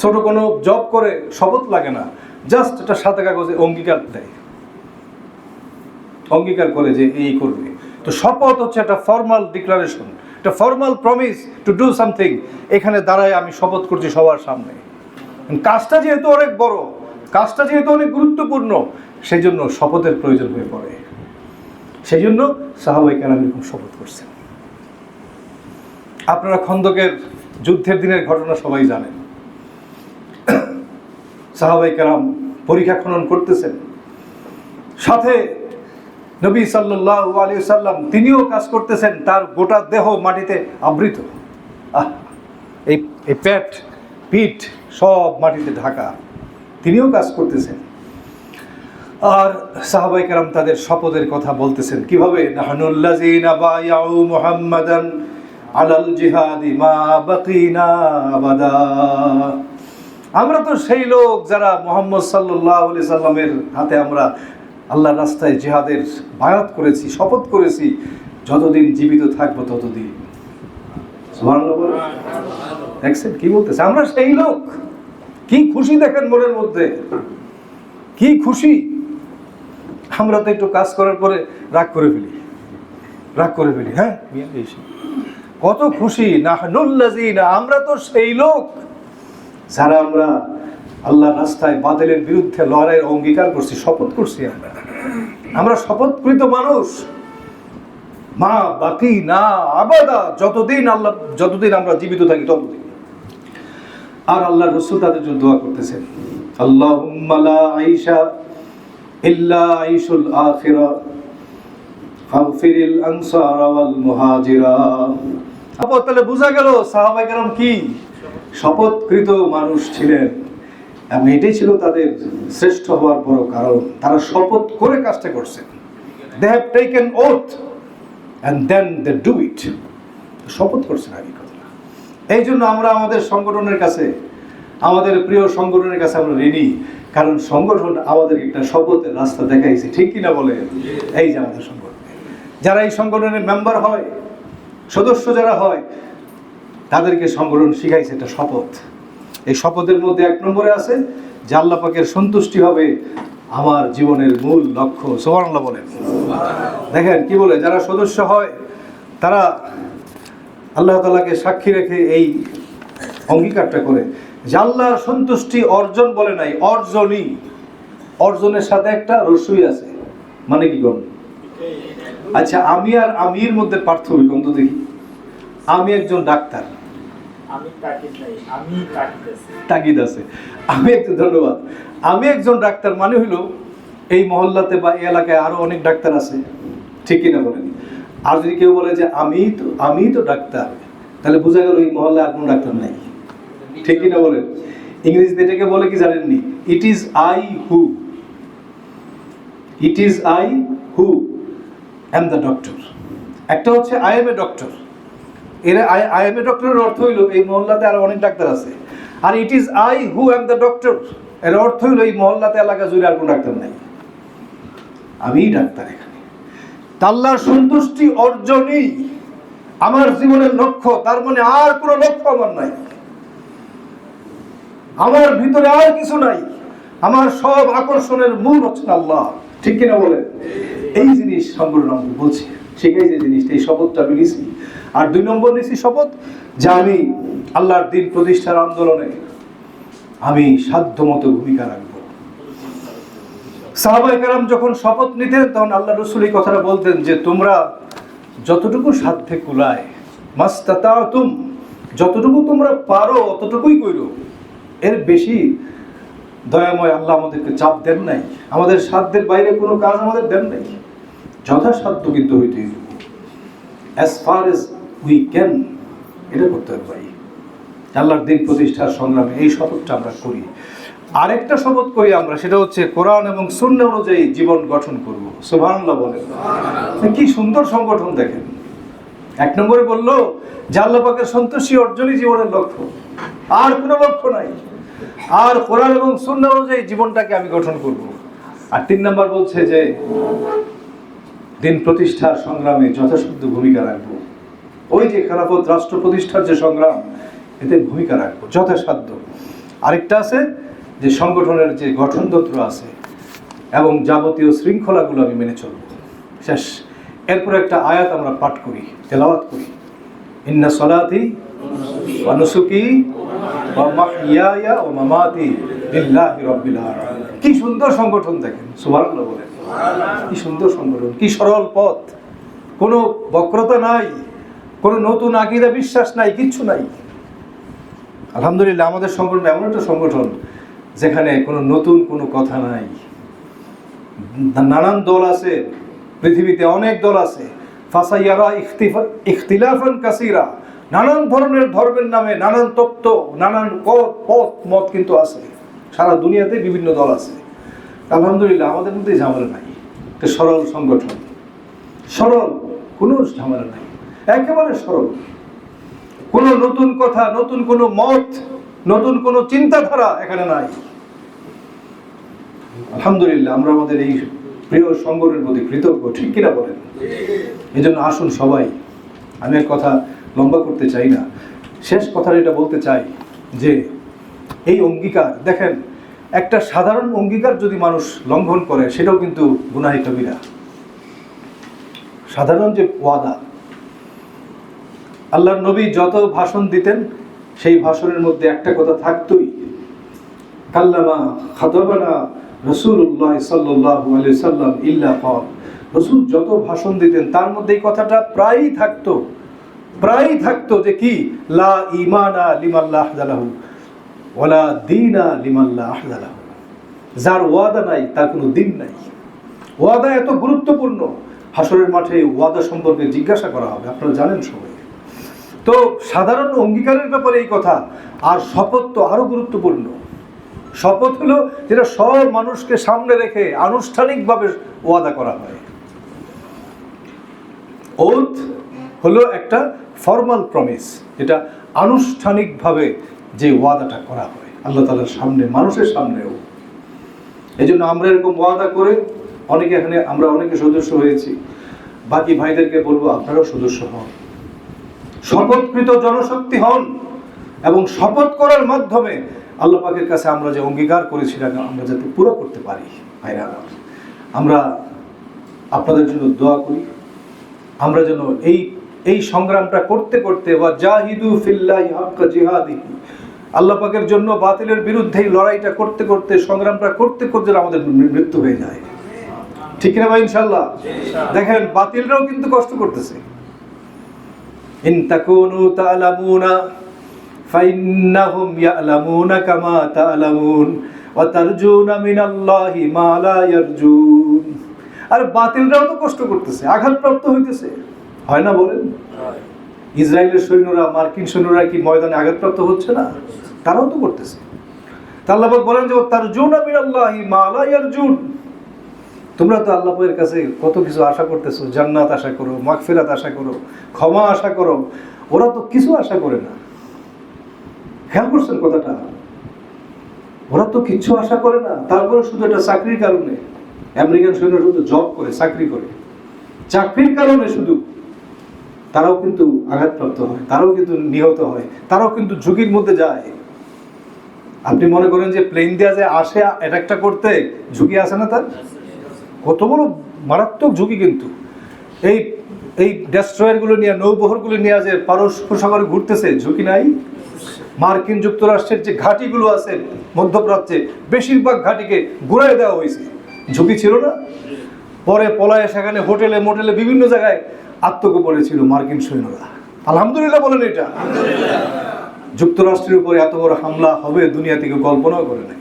ছোট কোনো জব করে শপথ লাগে না, জাস্ট একটা সাদা কাগজে অঙ্গীকার দেয়, অঙ্গীকার করে যে এই করবে। তো শপথ হচ্ছে একটা ফর্মাল ডিক্লারেশন, একটা formal promise to do something. এখানে দাঁড়ায় আমি শপথ করছি সবার সামনে। কাজটা যেহেতু অনেক বড়, কাজটা যেহেতু অনেক গুরুত্বপূর্ণ, সেই জন্য শপথের প্রয়োজন হয়ে পড়ে। সেই জন্য সাহাবায়ে কেরাম এরকম শপথ করছেন। আপনারা খন্দকের যুদ্ধের দিনের ঘটনা সবাই জানেন। সাহাবায়ে কেরাম পরিখা খনন করতেছেন, সাথে নবী সাল্লাল্লাহু আলাইহি ওয়াসাল্লাম তিনিও কাজ করতেছেন, তার গোটা দেহ মাটিতে আবৃত। এই পেট পিঠ সব মাটিতে ঢাকা, তিনিও কাজ করতেছেন। আর সাহাবায়ে কেরাম তাদের শপথের কথা বলতেছেন কিভাবে, নাহনুল্লাযিনা বায়াউ মুহাম্মাদান আলাল জিহাদি মা বাকিনা আবাদা আমরা তো সেই লোক যারা মুহাম্মদ সাল্লাল্লাহু আলাইহি সাল্লামের হাতে আমরা আল্লাহর রাস্তায় জিহাদের বায়াত করেছি, শপথ করেছি, যতদিন জীবিত থাকবো ততদিন। সুবহানাল্লাহ বলেন। দেখছেন কি বলতেছে? আমরা সেই লোক। কি খুশি দেখেন মনের মধ্যে, কি খুশি। আমরা তো একটু কাজ করার পরে রাগ করে ফেলি, হ্যাঁ কত খুশি। নাহনুল্লাযীনা, আমরা তো সেই লোক যারা আমরা আল্লাহর রাস্তায় বাতিলের বিরুদ্ধে লড়াইয়ের অঙ্গীকার করছি, শপথ করছি। আমরা শপথকৃত মানুষ। মা বাকি না আবাদা, যতদিন আমরা জীবিত থাকি ততদিন। আর আল্লাহর রাসূল তাদের জন্য দোয়া করতেছেন, আল্লাহুম্মা লা আইশা ইল্লা আইশুল আখিরা ফাগফিরিল আনসার ওয়াল মুহাজিরা। তাহলে বোঝা গেল সাহাবায়ে কেরাম কি শপথকৃত মানুষ ছিলেন, এবং এটাই ছিল তাদের শ্রেষ্ঠ হওয়ার বড় কারণ। তারা শপথ করে কাজটা করছেন। They have taken oath and then they do it. শপথ করছেন আর এই কথা। এই জন্য আমরা আমাদের সংগঠনের কাছে, আমাদের প্রিয় সংগঠনের কাছে আমরা ঋণী, কারণ সংগঠন আমাদের একটা শপথের রাস্তা দেখাইছে, ঠিক কিনা বলে? এই যে আমাদের সংগঠন, যারা এই সংগঠনের মেম্বার হয়, সদস্য যারা হয়, তাদেরকে সংগঠন শিখাইছে একটা শপথ। এই শপথের মধ্যে 1 নম্বরে আছে যে আল্লাহ পাকের সন্তুষ্টি হবে আমার জীবনের মূল লক্ষ্য। সুবহানাল্লাহ বলেন। দেখেন কি বলে, যারা সদস্য হয় তারা আল্লাহ তাআলাকে সাক্ষী রেখে এই অঙ্গীকারটা করে যে আল্লাহর সন্তুষ্টি অর্জন বলে নাই, অর্জনই। অর্জনের সাথে একটা রসুই আছে, মানে কি কোন? আচ্ছা, আমি আর আমির মধ্যে পার্থক্য কোন তো দেখি। আমি একজন ডাক্তার, তাগিদ আছে। ধন্যবাদ। আমি একজন ডাক্তার মানে হইল এই মহল্লাতে বা এই এলাকায় আরো অনেক ডাক্তার আছে, ঠিক কিনা বলেন? আর যদি কেউ বলে যে আমি তো ডাক্তার, তাহলে বোঝা গেল এই মহল্লায় আর কোনো ডাক্তার নাই, ঠিক কিনা বলেন? ইংরেজিতে এটাকে বলে কি জানেননি? It is I who am the doctor. একটা হচ্ছে I am a doctor. I am a ডক্টরের অর্থ হইল এই মহল্লাতে আরো অনেক ডাক্তার আছে। আর it is I who am the doctor এর অর্থ হইল এই মহল্লাতে এলাকা জুড়ে আর কোনো ডাক্তার নাই, আমিই ডাক্তার এখানে। আল্লাহর সন্তুষ্টি অর্জনই আমার জীবনের লক্ষ্য। তার মানে আর কোনো লক্ষ্য আমার নাই, আমার ভিতরে আর কিছু নাই। আমার সব আকর্ষণের মূল হচ্ছেন আল্লাহ, ঠিক কিনা বলেন? এই জিনিস সংগঠন আমাকে বলছি, সেটাই যে জিনিসটা, এই শপথটা আমি নিছি। আর 2 নম্বর নিছি শপথ যে আমি আল্লাহর দ্বীন প্রতিষ্ঠার আন্দোলনে আমি সাধ্যমতো ভূমিকা রাখবো। সাহাবায়ে কেরাম যখন শপথ নিতেন তখন আল্লাহর রাসূল এই কথাটা বলতেন যে তোমরা যতটুকু সাধ্যে কুলায়, মাস্তাতাতুম, যতটুকু তোমরা পারো অতটুকুই কইরো। এর বেশি দয়াময় আল্লাহ আমাদেরকে চাপ দেন নাই, আমাদের সাধ্যের বাইরে কোনো কাজ আমাদের দেন নাই। যথাসাধ্য কিন্তু হইতে as far as we can, এটা করতে হবে ভাই। আল্লাহর দ্বীন প্রতিষ্ঠার সংগ্রামে এই শপথটা আমরা করি। আরেকটা শপথ করি আমরা, সেটা হচ্ছে কোরআন এবং সুন্নাহ অনুযায়ী জীবন গঠন করব। সুবহানাল্লাহ বলেন। কি সুন্দর সংগঠন দেখেন। 1 নম্বরে বললো যে আল্লাহ পাকের সন্তুষ্টি অর্জনই জীবনের লক্ষ্য, আর কোনো লক্ষ্য নাই। আর কোরআন এবং সুন্নাহ অনুযায়ী জীবনটাকে আমি গঠন করব। আর 3 নম্বর বলছে যে দিন প্রতিষ্ঠার সংগ্রামে যথাসাধ্য ভূমিকা রাখবো। ওই যে খেলাফত রাষ্ট্র প্রতিষ্ঠার যে সংগ্রাম, এতে ভূমিকা রাখবো যথাসাধ্য। আরেকটা আছে যে সংগঠনের যে গঠনতন্ত্র আছে এবং যাবতীয় শৃঙ্খলাগুলো আমি মেনে চলব। শেষ। এরপর একটা আয়াত আমরা পাঠ করি, তেলাওয়াত করি, ইন্না সলাতি ওয়া নুসুকি ওয়া মাহইয়ায়া ওয়া মামাতি লিল্লাহি রাব্বিল আলামিন। কি সুন্দর সংগঠন দেখেন, সুবহানাল্লাহ বলেন। কি সুন্দর সংগঠন, কি সরল পথ, কোনো বক্রতা নাই, কোনো নতুন আকীদা বিশ্বাস নাই, কিচ্ছু নাই। আলহামদুলিল্লাহ আমাদের সংগঠন এমন একটা সংগঠন যেখানে কোনো নতুন কোনো কথা নাই। নানান দল আছে, পৃথিবীতে অনেক দল আছে। ফাসাইয়ারা ইখতিলাফান কাসীরা, নানান ধরনের ধর্মের নামে নানান তত্ত্ব, নানান পথ মত কিন্তু আছে। সারা দুনিয়াতে বিভিন্ন দল আছে। আলহামদুলিল্লাহ আমাদের মধ্যে ঝামেলা নাই। একটা সরল সংগঠন, সরল, কোনো ঝামেলা নাই, একেবারে সরল। কোনো নতুন কথা, নতুন কোনো মত নতুন কোনো চিন্তাধারা এখানে নাই। আলহামদুলিল্লাহ, আমরা আমাদের এই প্রিয় সংগঠনের প্রতি কৃতজ্ঞ, ঠিক কিনা বলেন? এই জন্য আসুন সবাই, আমি এক কথা লম্বা করতে চাই না, শেষ কথাটা এটা বলতে চাই যে এই অঙ্গীকার, দেখেন একটা সাধারণ অঙ্গীকার যদি মানুষ লঙ্ঘন করে সেটাও কিন্তু গুনাহে কবিরা। সাধারণ যে ওয়াদা, আল্লাহর নবী যত ভাষণ দিতেন সেই ভাষণের মধ্যে একটা কথা থাকতোই, কাল্লামা খাতাবানা রাসূলুল্লাহ সাল্লাল্লাহু আলাইহি সাল্লাম ইল্লা ক্বাল। রাসূল যত ভাষণ দিতেন তার মধ্যে এই কথাটা প্রায়ই থাকতো যে কি, লা ঈমানা লিমান লা আহদা লাহু ওয়ালা দীনা লিমান লা আহদা লাহু। যার ওয়াদা নাই তার কোনো দিন নাই। ওয়াদা এত গুরুত্বপূর্ণ, হাসরের মাঠে ওয়াদা সম্পর্কে জিজ্ঞাসা করা হবে, আপনারা জানেন সবাই। তো সাধারণ অঙ্গীকারের ব্যাপারে এই কথা, আর শপথ তো আরো গুরুত্বপূর্ণ। শপথ হলো যেটা সব মানুষকে সামনে রেখে আনুষ্ঠানিকভাবে ওয়াদা করা হয়। ওথ হলো একটা ফর্মাল প্রমিস, যেটা আনুষ্ঠানিকভাবে যে ওয়াদাটা করা হয় আল্লাহ তাআলার সামনে, মানুষের সামনেও। এই জন্য আমরা এরকম ওয়াদা করে আমরা অনেকে সদস্য হয়েছি। বাকি ভাইদেরকে বলবো আপনারাও সদস্য হন, শপথকৃত জনশক্তি হন, এবং শপথ করার মাধ্যমে আল্লাহ পাকের কাছে আমরা যে অঙ্গীকার করেছিলাম আমরা যাতে পুরো করতে পারি। ভাইরা, আমরা আপনাদের জন্য দোয়া করি, আমরা যেন এই সংগ্রামটা করতে করতে, ওয়া জাহিদু ফিল্লাহি হাক্কা জিহাদিহি, আল্লাহ পাকের জন্য বাতিলের বিরুদ্ধে লড়াইটা করতে করতে, সংগ্রামটা করতে করতে আমাদের মৃত্যু হয়ে যায়, ঠিক না ভাই? ইনশাআল্লাহ। দেখেন বাতিলরাও কিন্তু কষ্ট করতেছে। ইন তাকুনু তা'লামুনা ফাইন্নাহুম ইয়া'লামুনা কামা তা'লামুন ওয়া তারজুনা মিনাল্লাহি মা লা ইয়ারজুন। আর বাতিলরাও তো কষ্ট করতেছে, আঘাতপ্রাপ্ত হইতেছে, হয় না বলেন? ইসরায়েলের সৈন্যরা, মার্কিন সৈন্যরা কি ময়দানে আঘাতপ্রাপ্ত হচ্ছে না? তারাও তো করতেছে। আল্লাহ পাক বলেন যে তারজুনা মিনাল্লাহি মা লা ইয়ারজুন। তোমরা তো আল্লাহ পাকের কাছে কত কিছু আশা করতেছো, জান্নাত আশা করো, মাগফিরাত আশা করো, ক্ষমা আশা করো, ওরা তো কিছু আশা করে না। খেয়াল করছেন কথাটা? ওরা তো কিছু আশা করে না, তারপরে শুধু একটা চাকরির কারণে, আমেরিকান সৈন্য শুধু জব করে, চাকরি করে, চাকরির কারণে শুধু তারাও কিন্তু আঘাতপ্রাপ্ত হয়, তারাও কিন্তু নিহত হয়, তারাও কিন্তু ঝুঁকির মধ্যে যায়। আপনি মনে করেন যে প্লেন দেওয়া যায় আসে অ্যাটাকটা করতে, ঝুঁকি আছে না তার? কত বড় মারাত্মক ঝুঁকি। কিন্তু এই ডেস্ট্রয়ারগুলো নিয়ে, নৌবহরগুলো নিয়ে যে পারস্য সাগরে ঘুরতেছে, ঝুঁকি নাই? মার্কিন যুক্তরাষ্ট্রের যে ঘাঁটিগুলো আছে মধ্যপ্রাচ্যে, বেশিরভাগ ঘাঁটিকে ঘুরাই দেওয়া হয়েছে, ঝুঁকি ছিল না? পরে পলায়ে সেখানে হোটেলে মোটেলে বিভিন্ন জায়গায় আত্মগোপনে ছিল মার্কিন সৈন্যরা। আলহামদুলিল্লাহ বলেন এটা। যুক্তরাষ্ট্রের উপরে এত বড় হামলা হবে দুনিয়া থেকে কল্পনাও করে নাই।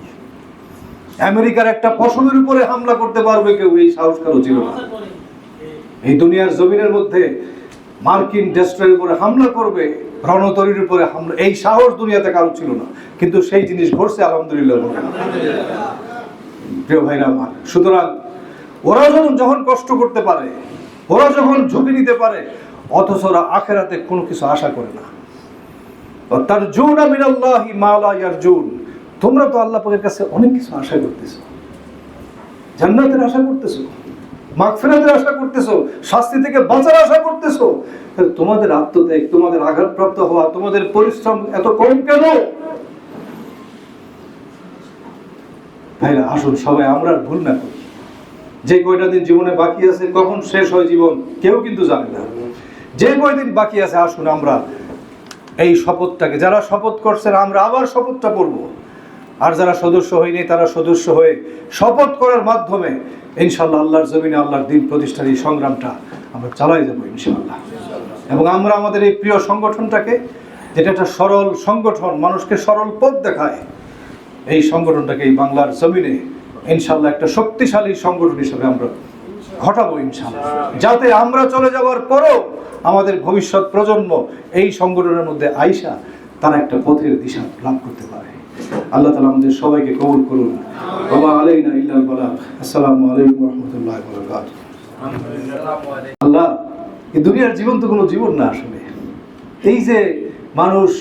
আমেরিকার একটা ফসলের উপরে হামলা করতে পারবে কেউ, এই সাহস কারো ছিল না। এই দুনিয়ার জমিনের মধ্যে মার্কিন ডেস্ট্রয়ের উপরে হামলা করবে, রণতরীর উপরে হামলা, এই সাহস দুনিয়াতে কারো ছিল না। কিন্তু সেই জিনিস ঘটছে, আলহামদুলিল্লাহ বলেন। প্রিয় ভাইরা আমার, সুতরাং ওরা যখন কষ্ট করতে পারে, ওরা যখন ঝুঁকি নিতে পারে, অথচ ওরা আখিরাতে কোনো কিছু আশা করে না। তারজুনা মিনাল্লাহি মা লা ইয়ারজুন। তোমরা তো আল্লাহ পাকের কাছে অনেক কিছু আশা করতেছো, জান্নাতের আশা করতেছো, মাগফিরাতের আশা করতেছো, শাস্তি থেকে বাঁচার আশা করতেছো। তোমাদের আত্মত্যাগ, তোমাদের আঘাতপ্রাপ্ত হওয়া, তোমাদের পরিশ্রম এত কম কেন? ভাইরা আসুন সবাই আমরা ভুল না করি। যে কয়টা দিন জীবনে বাকি আছে, কখন শেষ হয় জীবন কেউ কিন্তু জানে না। যে কয়দিন বাকি আছে আসুন আমরা এই শপথটাকে, যারা শপথ করছেন আমরা আবার শপথটা পড়ব, আর যারা সদস্য হয়নি তারা সদস্য হয়ে শপথ করার মাধ্যমে ইনশাআল্লাহ আল্লাহর জমিনে আল্লাহর দিন প্রতিষ্ঠার এই সংগ্রামটা আমরা চালাই যাবো ইনশাআল্লাহ। এবং আমরা আমাদের এই প্রিয় সংগঠনটাকে, যেটা একটা সরল সংগঠন, মানুষকে সরল পথ দেখায়, এই সংগঠনটাকে এই বাংলার জমিনে ইনশাআল্লাহ একটা শক্তিশালী সংগঠন হিসেবে আমরা ঘটাবো ইনশাআল্লাহ, যাতে আমরা চলে যাওয়ার পরও আমাদের ভবিষ্যৎ প্রজন্ম এই সংগঠনের মধ্যে আইসা তারা একটা পথের দিশা লাভ করতে পারে। আল্লাহ তাআলা আমাদের সবাইকে কবুল করুন। ওয়া আলাইনা ইল্লাল বালাগ। আসসালামু আলাইকুম ওয়া রাহমাতুল্লাহি ওয়া বারাকাতুহু। আল্লাহ, এই দুনিয়ার জীবন তো কোনো জীবন না আসলে। এই যে মানুষ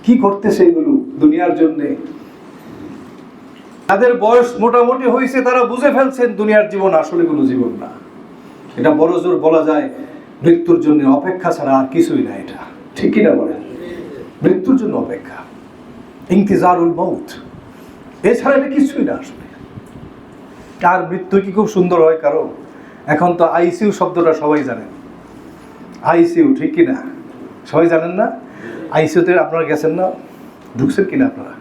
কি করতেছে, এগুলো দুনিয়ার জন্যে। তাদের বয়স মোটামুটি হয়েছে, তারা বুঝে ফেলছেন দুনিয়ার জীবন আসলে কোনো জীবন না। এটা বড় জোর বলা যায় মৃত্যুর জন্য অপেক্ষা ছাড়া আর কিছুই না। এটা ঠিক কিনা বলেন? মৃত্যুর জন্য অপেক্ষা, ইন্তিজারুল মউত, এছাড়া এটা কিছুই না আসলে। আর মৃত্যু কি খুব সুন্দর হয় কারো? এখন তো আইসিইউ শব্দটা সবাই জানেন। আইসিইউ ঠিক কিনা? সবাই জানেন না? আইসিইউতে আপনারা গেছেন না? ঢুকছেন কিনা আপনারা?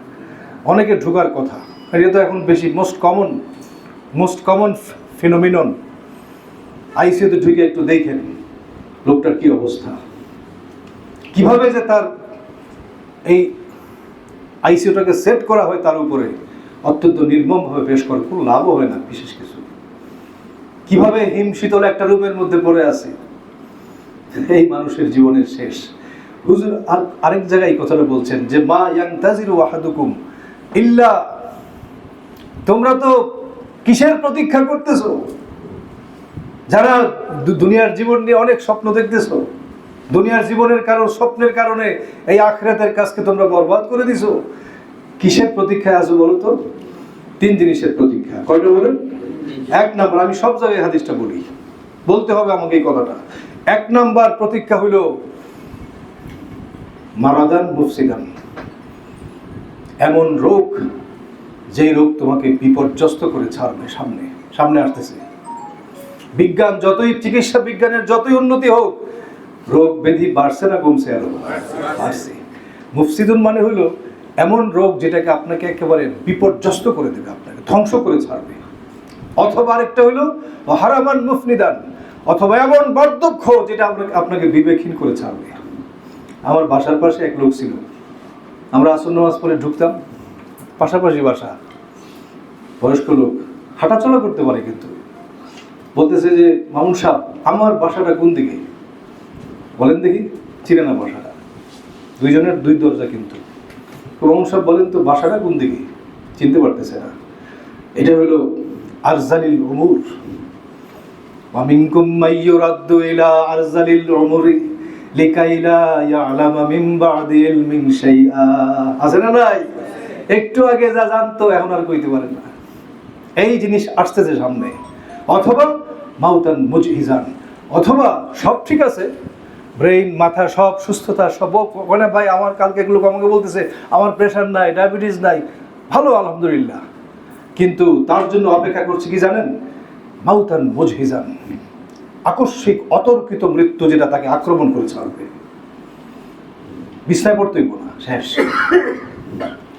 অনেকে ঢুকার কথা। এটা তো এখন বেশি মোস্ট কমন ফিনোমিনন। আইসিইউতে ঢুকে একটু দেখেন লোকটার কি অবস্থা, কিভাবে যে তার এই আইসিইউটাকে সেট করা হয় তার উপরে অত্যন্ত নির্মমভাবে পেশ করে, কোনো লাভও হয় না বিশেষ কিছু। কিভাবে হিমশীতল একটা রুমের মধ্যে পড়ে আছে, এই মানুষের জীবনের শেষ। হুজুর আরেক জায়গায় কথাটা বলছেন যে মা ইয়ান্তাজিরু আহাদুকুম ইল্লা, তোমরা তো কিসের প্রতীক্ষা করতেছো? যারা দুনিয়ার জীবন নিয়ে অনেক স্বপ্ন দেখতেছো, দুনিয়ার জীবনের কারণ স্বপ্নের কারণে এই আখিরাতের কাজকে তোমরা বরবাদ করে দিছো, কিসের প্রতীক্ষায় আছো বলো তো? 3 জিনিসের প্রতীক্ষা। কয়টা বলেন? 1 নাম্বার, আমি সব জায়গায় হাদিসটা বলি, বলতে হবে আমাকে এই কথাটা। 1 নাম্বার প্রতীক্ষা হইল মারাদান মুফসিদান, এমন রোগ যেই রোগ তোমাকে বিপর্যস্ত করে ছাড়বে। সামনে আসতেছে। বিজ্ঞান যতই, চিকিৎসা বিজ্ঞানের যতই উন্নতি হোক, রোগ ব্যাধি বাড়ছে না কমছে? আরো বাড়ছে। মুফসিদুন মানে হইল এমন রোগ যেটাকে আপনাকে একেবারে বিপর্যস্ত করে দেবে, আপনাকে ধ্বংস করে ছাড়বে। অথবা আরেকটা হইল হারামান মুফনিদান, অথবা এমন বার্ধক্য যেটা আপনাকে বিবেকহীন করে ছাড়বে। আমার বাসার পাশে এক লোক ছিল, আমরা আসর নামাজ পড়ে ঢুকতাম, পাশাপাশি বাসা, বয়স্ক লোক, হাঁটাচলা করতে পারে, কিন্তু বলতেছে যে মামুন সাহেব আমার বাসাটা কোন দিকে বলেন দেখি? চিনে না বাসাটা, দুইজনের 2 দরজা, কিন্তু মামুন সাহেব বলেন তো বাসাটা কোন দিকে? চিনতে পারতেছে না। এটা হলো আরজালিল উমুর, ওয়া মিনকুম মাইয়ুরাদ্দু ইলা আরজালিল উমুরি লিকাইলা ইয়ালামা মিন বাদি ইলমিন শাইআ। আছে না নাই? একটু আগে যা জানতো এখন আর কইতে পারে না, এই জিনিস আসতেছে সামনে। অথবা মাউতান মুজহিজান, অথবা সব ঠিক আছে, ব্রেইন, মাথা সব সুস্থতা, সব মানে ভাই আমার কালকে এগুলো আমাকে বলতেছে আমার প্রেশার নাই, ডায়াবেটিস নাই, ভালো আলহামদুলিল্লাহ, কিন্তু তার জন্য অপেক্ষা করছে কি জানেন? মাউতান মুজহিজান, আকস্মিক অতর্কিত মৃত্যু, যেটা তাকে আক্রমণ করে ছাড়বে। বিছনায় পড়তেই না, শেষ।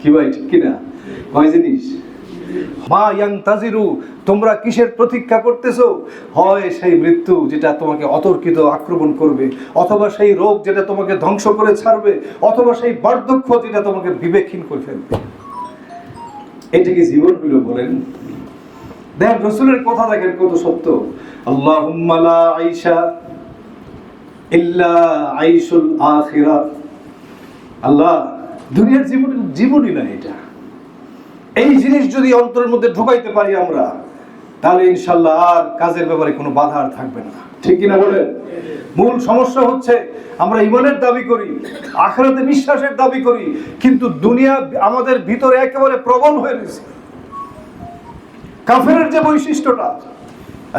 কি ভাই ঠিক কিনা? কয় জিনিস? মা ইয়ান্তাজিরু, তোমরা কিসের প্রতীক্ষা করতেছো? হয় সেই মৃত্যু যেটা তোমাকে অতর্কিত আক্রমণ করবে, অথবা সেই রোগ যেটা তোমাকে ধ্বংস করে ছাড়বে, অথবা সেই বার্ধক্য যেটা তোমাকে বিবেকহীন করে ফেলবে। এটা কি জীবন হইল বলেন? দেখেন রাসূলের কথা দেখেন কত সত্য। আল্লাহুম্মা লা আইশা ইল্লা আইশুল আখিরাত। আল্লাহ, দুনিয়ার জীবনই না এটা। এই জিনিস যদি অন্তরের মধ্যে ঢুকাইতে পারি আমরা, তাহলে ইনশাআল্লাহ আর কাজের ব্যাপারে কোনো বাধা আর থাকবে না। ঠিক কিনা বলেন? মূল সমস্যা হচ্ছে আমরা ঈমানের দাবি করি, আখিরাতে বিশ্বাসের দাবি করি, কিন্তু দুনিয়া আমাদের ভিতরে একেবারে প্রবল হয়ে গেছে। কাফেরের যে বৈশিষ্ট্যটা,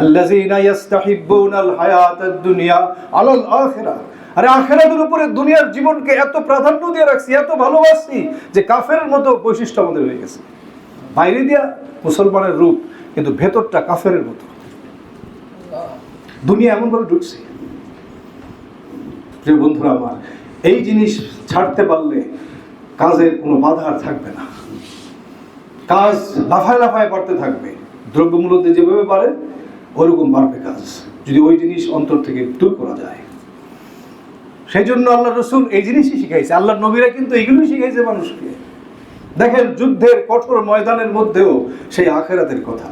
আল্লাযীনা ইস্তাহিব্বুনাল হায়াতাদ দুনিয়া আলাল আখিরাহ, আরে আখিরাতের উপরে দুনিয়ার জীবনকে এত প্রাধান্য দিয়ে রাখছি, এত ভালোবাসি যে কাফেরের মতো বৈশিষ্ট্য আমাদের হয়ে গেছে। বাইরে দিয়া মুসলমানের রূপ, কিন্তু ভেতরটা কাফেরের মতো। দুনিয়া এমনভাবে ঢুকছে। প্রিয় বন্ধুরা আমার, এই জিনিস ছাড়তে পারলে কাজের কোনো বাধা আর থাকবে না। কাজ লাফায় লাফায় বাড়তে থাকবে, দ্রব্যমূল্যতে যেভাবে বাড়ে ওরকম বাড়বে কাজ, যদি ওই জিনিস অন্তর থেকে দূর করা যায়। সেই জন্য আল্লাহ রসুল এই জিনিসই শিখাইছে, আল্লাহ নবীরা কিন্তু এগুলোই শিখাইছে মানুষকে। দেখেন যুদ্ধের কঠোর ময়দানের মধ্যেও সেই আখিরাতের কথা।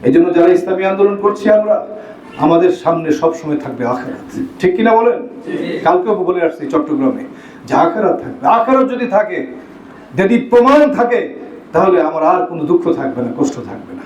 এই জন্য যারা ইসলামী আন্দোলন করছি আমরা, আমাদের সামনে সবসময় থাকবে আখিরাত। ঠিক কিনা বলেন? কালকেও বলে আসছি চট্টগ্রামে যে আখিরাত থাকবে। আখিরাত যদি থাকে, যদি প্রমাণ থাকে, তাহলে আমার আর কোনো দুঃখ থাকবে না, কষ্ট থাকবে না।